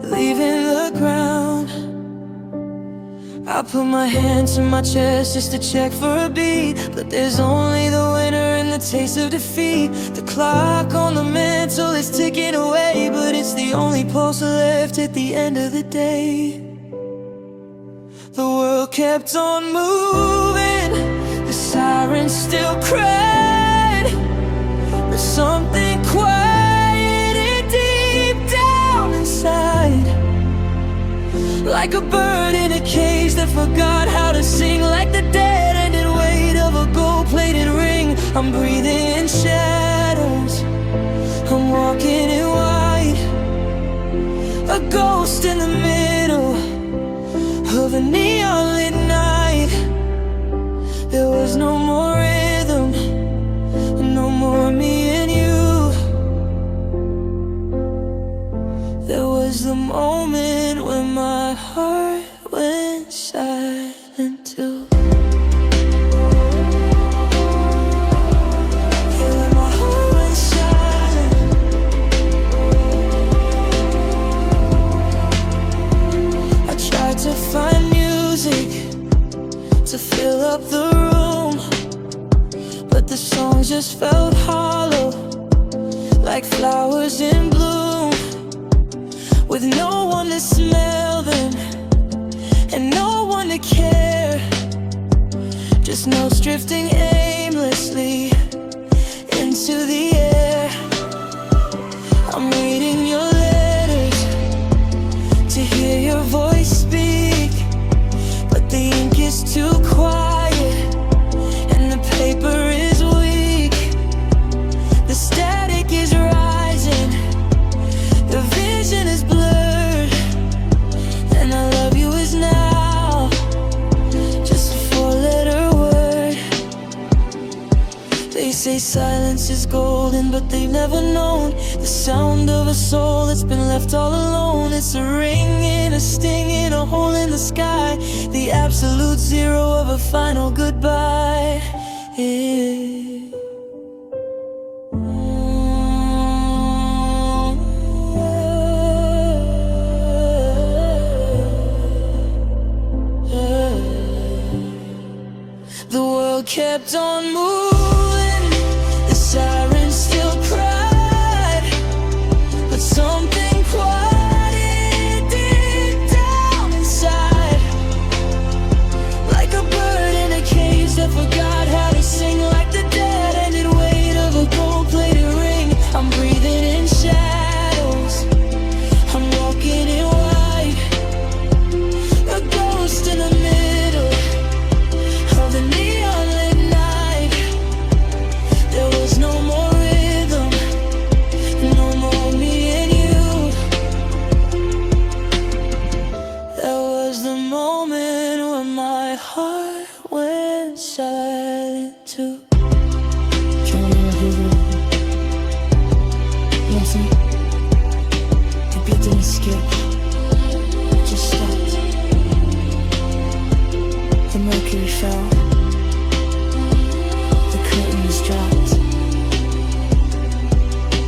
leaving the ground. I put my hand to my chest just to check for a beat, but there's only the winner and the taste of defeat. The clock on the mantle is ticking away, but it's the only pulse left at the end of the day. The world kept on moving, the sirens still cried, but something quieted deep down inside. Like a bird in a cage that forgot how to sing, like the dead-ended weight of a gold-plated ring. I'm breathing in shadows, I'm walking in white, a ghost in the middle of a neon-lit night. There was no more rhythm, no more me and you. There was the moment when my heart went silent too. Yeah, when my heart went silent. I tried to find music to fill up the room, but the songs just felt hollow, like flowers in bloom, with no one to smell them and no one to care. Just notes drifting aimlessly into the air. I'm reading your letters to hear your voice speak, but the ink is too quiet and the paper is weak. The static is rising, the vision is blurred, and I love you is now just a four-letter word. They say silence is golden, but they've never known the sound of a soul that's been left all alone. It's a ring and a sting and a hole in the sky, the absolute zero of a final goodbye. Yeah. The world kept on moving, the sirens still cried, but something quieted deep down inside. Like a bird in a cage that forgot how to sing, like the dead-ended weight of a gold-plated ring. I'm breathing in shadows, I'm walking in white, a ghost in the middle of the neon-lit night. There was no more rhythm, no more me and you. That was the moment when my heart went silent too. The beat didn't skip, it just stopped. The mercury fell, the curtain was dropped.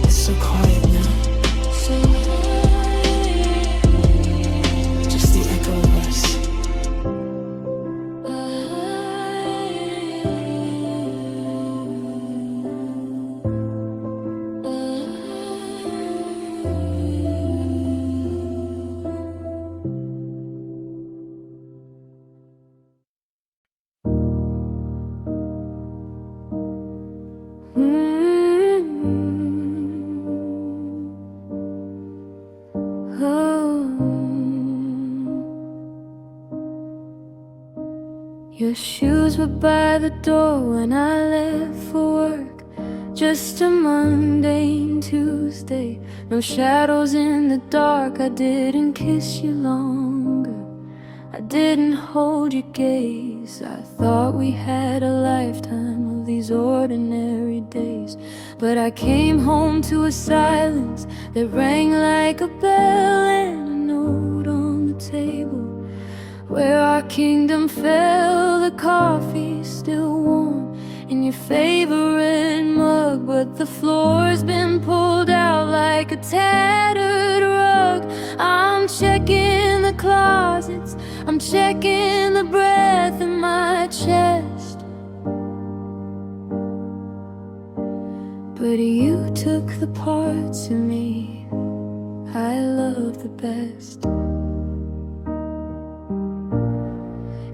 It's so quiet now, just the echo of us. Your shoes were by the door when I left for work. Just a mundane Tuesday, no shadows in the dark. I didn't kiss you longer, I didn't hold your gaze. I thought we had a lifetime of these ordinary days, but I came home to a silence that rang like a bell, and a note on the table where our kingdom fell. The coffee's still warm in your favorite mug, but the floor's been pulled out like a tattered rug. I'm checking the closets, I'm checking the breath in my chest. But you took the parts of me I love the best.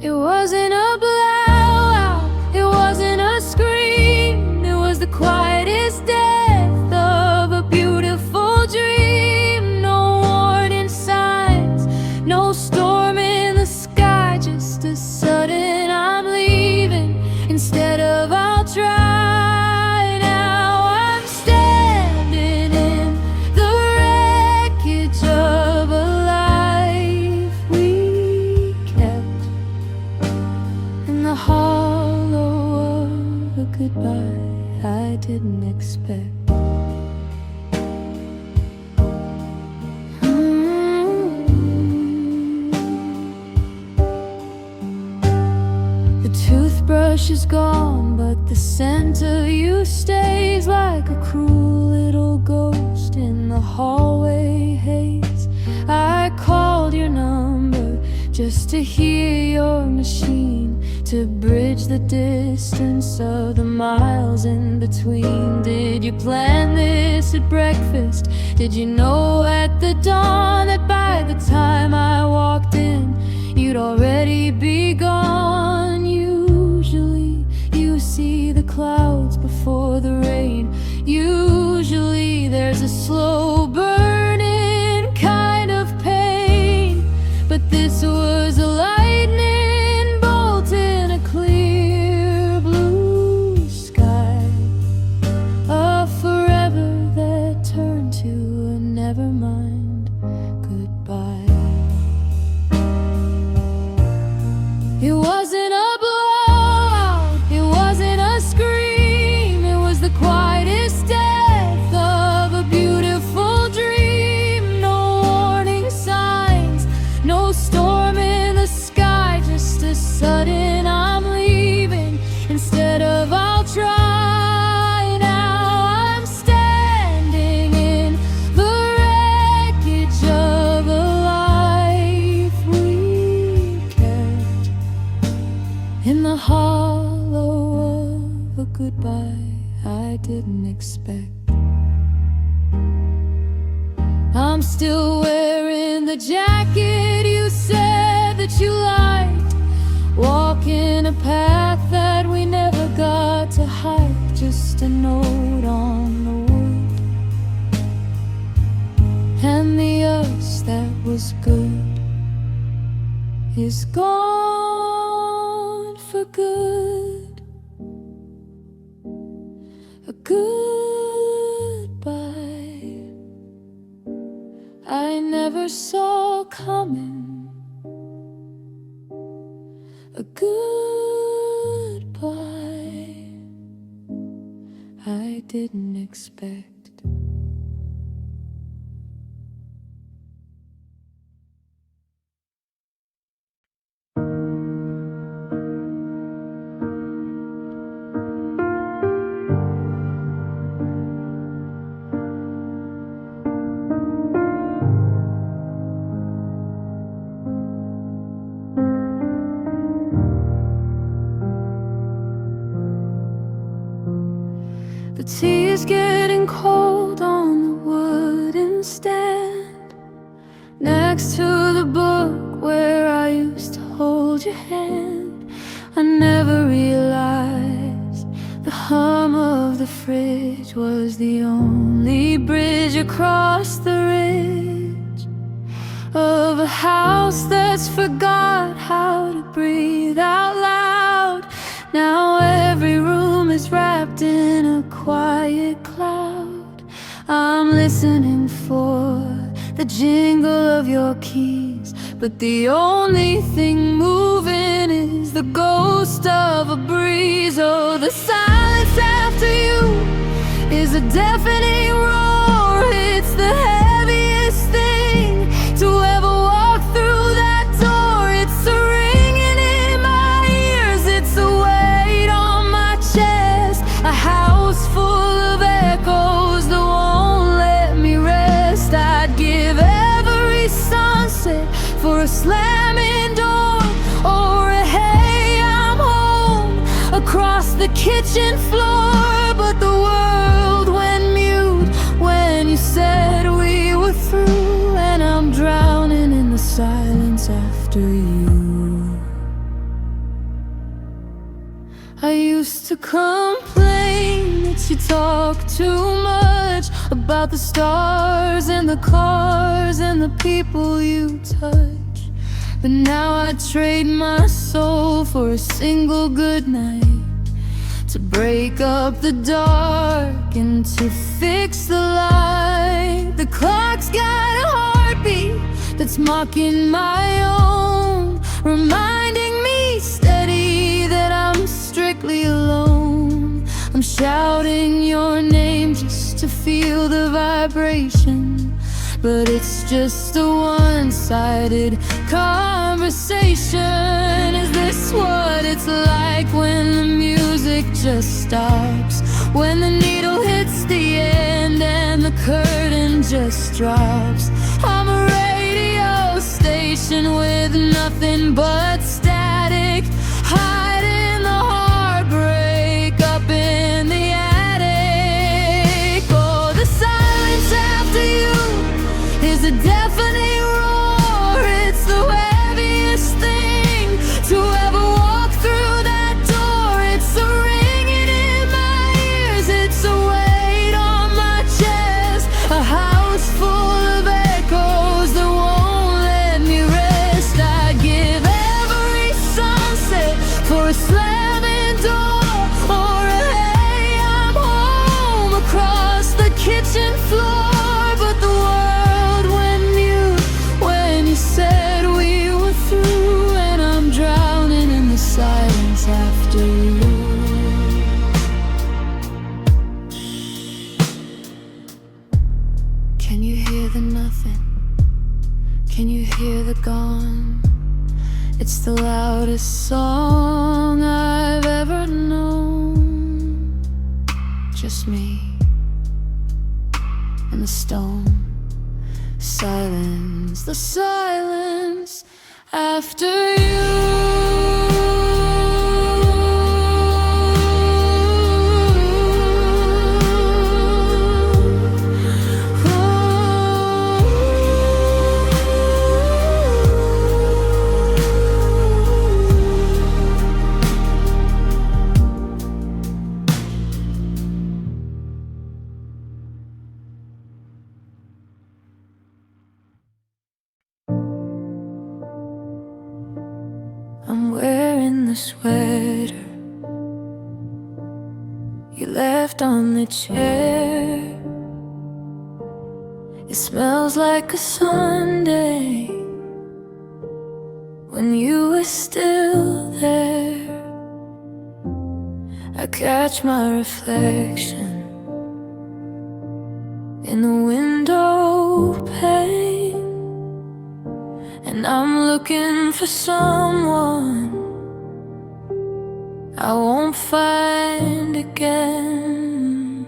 It wasn't a blowout, it wasn't a scream, it was the quietest death of a beautiful dream. No warning signs, no storm in the sky, just a sudden I'm leaving instead of I'll try. Now I'm standing in the wreckage of a life we kept, in the hollow of a goodbye I didn't expect. The toothbrush is gone, but the scent of you stays like a cruel little ghost in the hallway haze. I called your number just to hear your machine, to bridge the distance of the miles in between. Did you plan this at breakfast? Did you know at the dawn that by the time I walked in, you'd already be gone? Usually you see the clouds before the rain. Usually there's a slow burning kind of pain, but this was a lightning bolt in a clear blue sky, a forever that turned to a never mind goodbye. It wasn't a blowout, it wasn't a scream, it was the quietest death of a beautiful dream. No warning signs, no storm in the sky, just a sudden I'm leaving instead of I'll try. Now I'm standing in the wreckage of a life we kept, in the hollow of a goodbye I didn't expect. I'm still wearing the jacket you said that you liked, walking a path that we never got to hike, just a note on the wood, and the us that was good is gone for good. A goodbye I never saw coming, a goodbye I didn't expect. The tea is getting cold on the wooden stand next to the book where I used to hold your hand. I never realized the hum of the fridge was the only bridge across the ridge of a house that's forgot how to breathe out loud. Now every room is wrapped in a quiet cloud. I'm listening for the jingle of your keys, but the only thing moving is the ghost of a breeze. Oh, the silence after you is a deafening roar. It's the heaviest thing to ever walk through that door. It's a ringing in my ears, it's a weight on my chest, a house full of echoes that won't let me rest. I'd give every sunset for a slamming door. across the kitchen floor. But the world went mute when you said we were through, and I'm drowning in the silence after you. I used to complain that you talk too much about the stars and the cars and the people you touch. But now I trade my soul for a single good night, to break up the dark and to fix the light. The clock's got a heartbeat that's mocking my own, reminding me steady that I'm strictly alone. I'm shouting your name just to feel the vibration, but it's just a one-sided conversation. Is this what it's like when the music just stops? When the needle hits the end and the curtain just drops? I'm a radio station with nothing but static, hiding the heartbreak up in the attic. Oh, the silence after you is a deafening roar. It's the heaviest thing to ever walk through that door. It's a ringing in my ears, it's a weight on my chest, a house full of echoes that won't let me rest. I'd give every sunset for a slamming door, or a hey, I'm home across the kitchen floor. But the world went mute when you said we were through, and I'm drowning in the silence after you. Can you hear the nothing? Can you hear the gone? It's the loudest song I've ever known. Just me and the stone. Silence, the silence after you. I'm wearing the sweater you left on the chair. It smells like a Sunday when you were still there. I catch my reflection in the window pane, and I'm looking for someone I won't find again.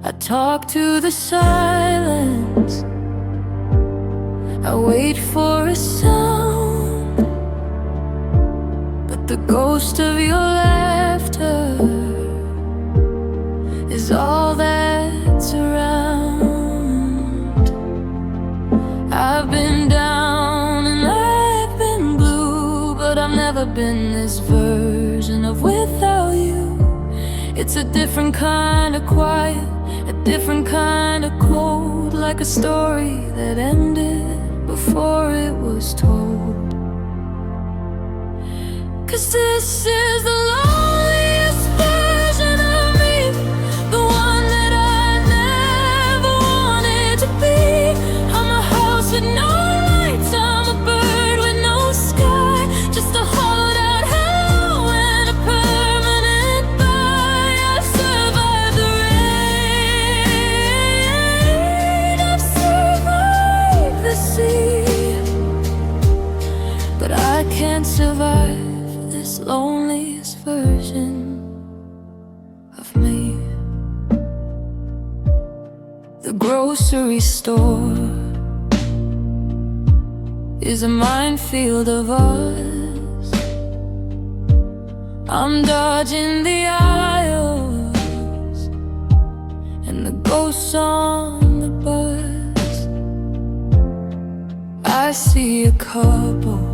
I talk to the silence, I wait for a sound, but the ghost of your laughter is all that's around. I've been down and I've been blue, but I've never been this version of without you. It's a different kind of quiet, a different kind of cold, like a story that ended before it was told. 'Cause this is the loneliest version of me, the one that I never wanted to be. I'm a house with no lights, I'm a bird with no sky, just a hollowed out hello and a permanent bye. I've survived the rain, I've survived the sea, but I can't survive this loneliest version of me. The grocery store is a minefield of us, I'm dodging the aisles and the ghosts on the bus. I see a couple,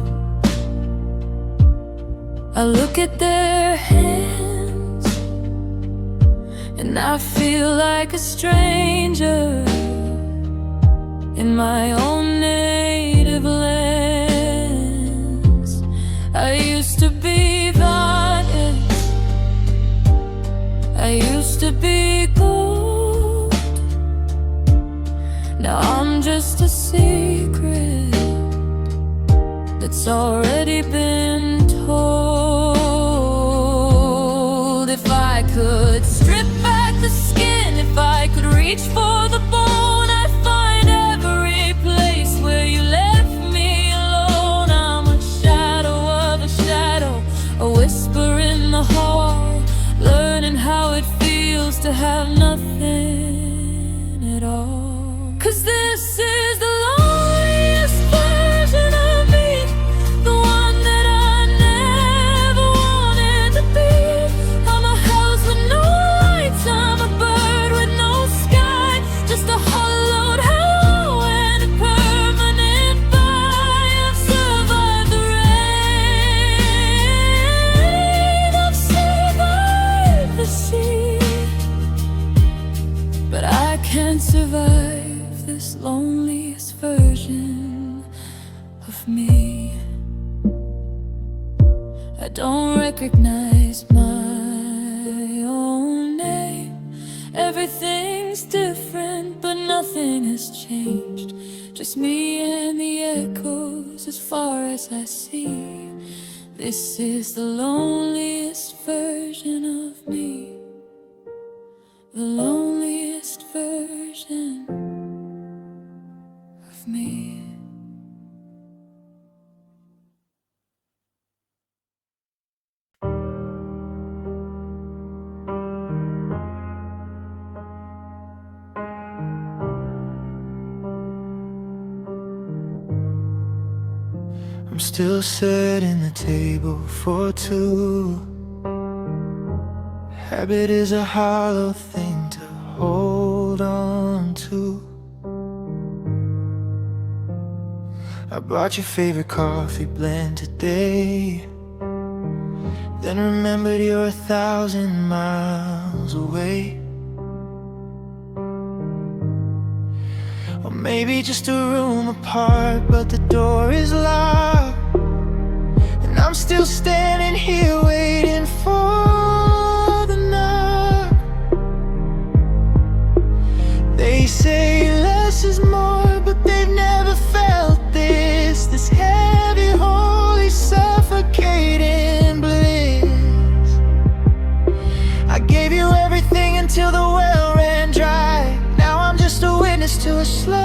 I look at their hands, and I feel like a stranger in my own native lands. I used to be violet, I used to be gold. Now I'm just a secret that's already been told. If I could strip back the skin, if I could reach for the bone, I'd find every place where you left me alone. I'm a shadow of a shadow, a whisper in the hall, learning how it feels to have nothing at all. 'Cause this is the loneliest version of me, the one that I never wanted to be. I'm a house with no lights, I'm a bird with no sky, just a hollowed hello and a permanent bye. I've survived the rain, I've survived the sea, but I can't survive this loneliest version of me. I don't recognize my own name. Everything's different, but nothing has changed. Just me and the echoes as far as I see. This is the loneliest version of me, the loneliest version of me. I'm still setting the table for two. Habit is a hollow thing to hold on to. I bought your favorite coffee blend today, then remembered you're 1,000 miles away. Or maybe just a room apart, but the door is locked, and I'm still standing here waiting for the knock. They say less is more, but they've never felt this heavy, holy, suffocating bliss. I gave you everything until the well ran dry. Now I'm just a witness to a slow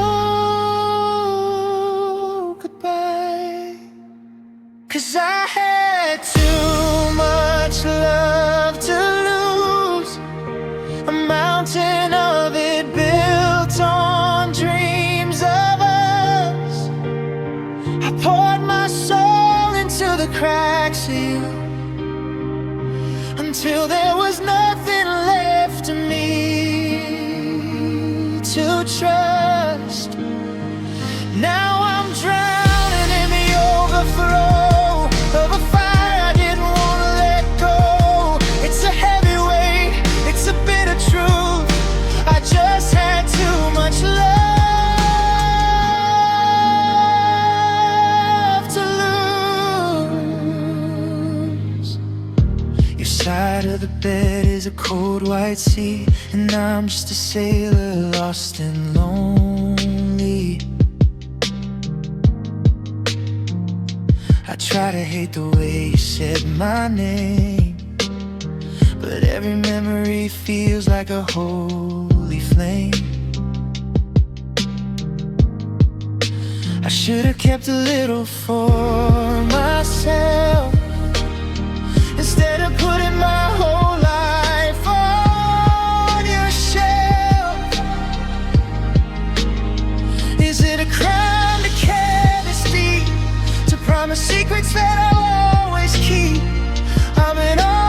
goodbye. 'Cause I had too much love to lose, a mountain of it built on dreams of us. I poured my soul into the cracks of you until there was nothing left of me to trust. Now I'm drowning in the overflow of a fire I didn't want to let go. It's a heavy weight, it's a bitter truth. I just had too much love to lose. Your side of the bed is a cold white sea, and I'm just a sailor lost and lonely. I try to hate the way you said my name, but every memory feels like a holy flame. I should have kept a little for myself instead of putting my whole life on your shelf. Is it a crime to care this deep, to promise secrets that I'll always keep? I'm in awe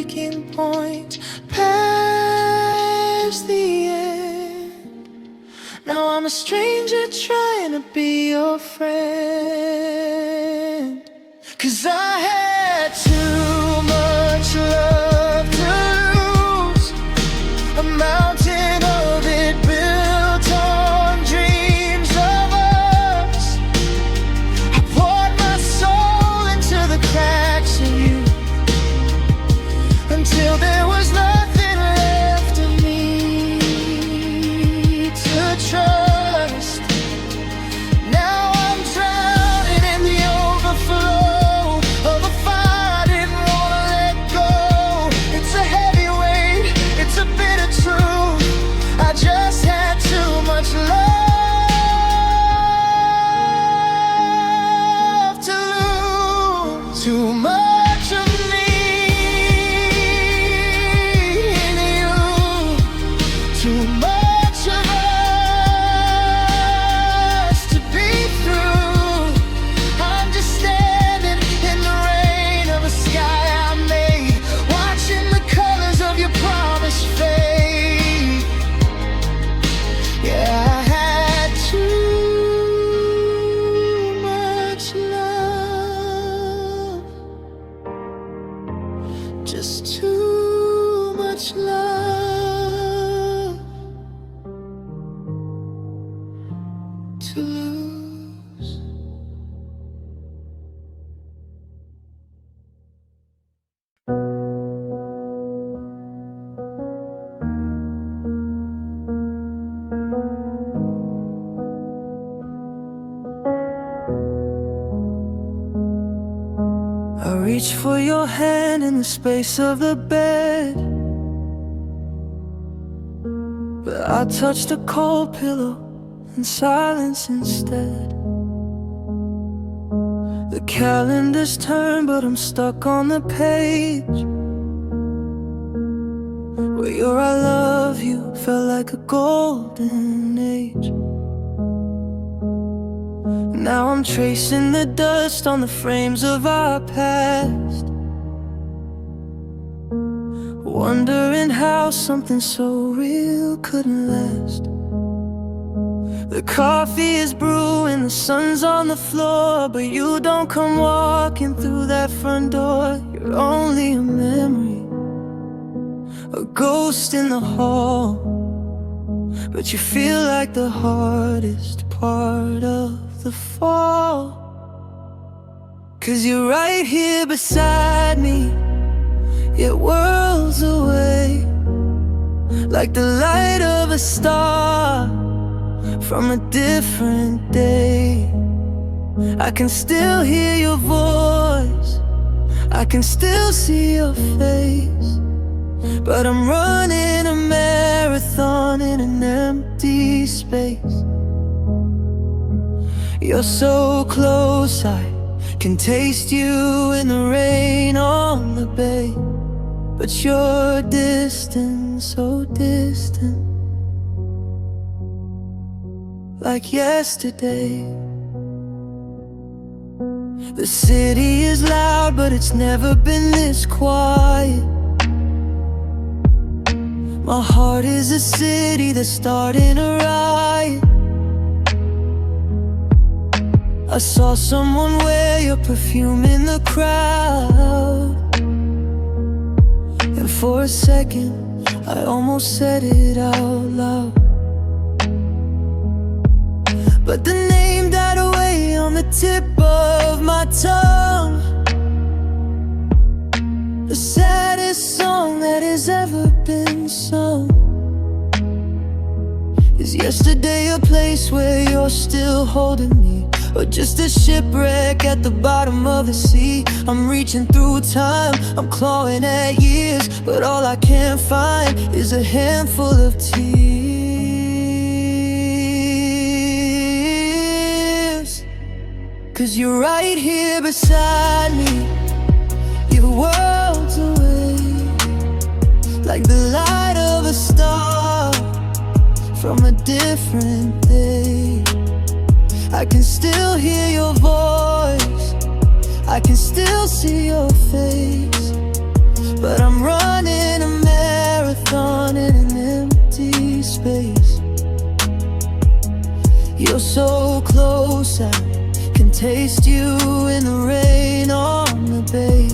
breaking point, past the end. Now I'm a stranger trying to be your friend. 'Cause I had too much love to lose, a mountain of it built on dreams of us. I poured my soul into the cracks of you, until there was nothing left of me to trust. Now I'm drowning in the overflow of a fire I didn't wanna let go. It's a heavy weight, it's a bitter truth. I just had too much love to lose. Too much of me in you, too much of us to be through. I'm just standing in the rain of a sky I made, watching the colors of your promise fade. Yeah, I had too much love, just too much love to lose. I reach for your hand in the space of the bed, but I touched a cold pillow in silence instead. The calendar's turned, but I'm stuck on the page where your I love you felt like a golden age. Now I'm tracing the dust on the frames of our past, wondering how something so real couldn't last. The coffee is brewing, the sun's on the floor, but you don't come walking through that front door. You're only a memory, a ghost in the hall, but you feel like the hardest part of the fall. 'Cause you're right here beside me, yet worlds away, like the light of a star from a different day. I can still hear your voice, I can still see your face, but I'm running a marathon in an empty space. You're so close, I can taste you in the rain on the bay, but you're distant, so distant, like yesterday. The city is loud, but it's never been this quiet. My heart is a city that's starting a riot. I saw someone wear your perfume in the crowd, and for a second I almost said it out loud. But the name died away on the tip of my tongue. The saddest song that has ever been sung. Is yesterday a place where you're still holding me, or just a shipwreck at the bottom of the sea? I'm reaching through time, I'm clawing at years, but all I can find is a handful of tears. 'Cause you're right here beside me, you're worlds away, like the light of a star from a different day. I can still hear your voice, I can still see your face, but I'm running a marathon in an empty space. You're so close, I can taste you in the rain on the bay.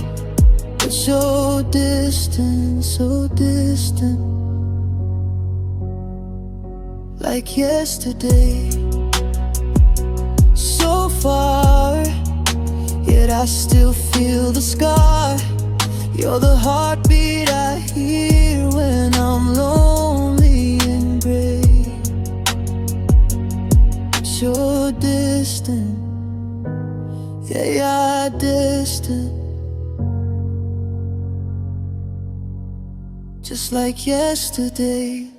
But so distant, so distant, like yesterday. So far, yet I still feel the scar. You're the heartbeat I hear when I'm lonely and gray. So distant, yeah, distant, just like yesterday.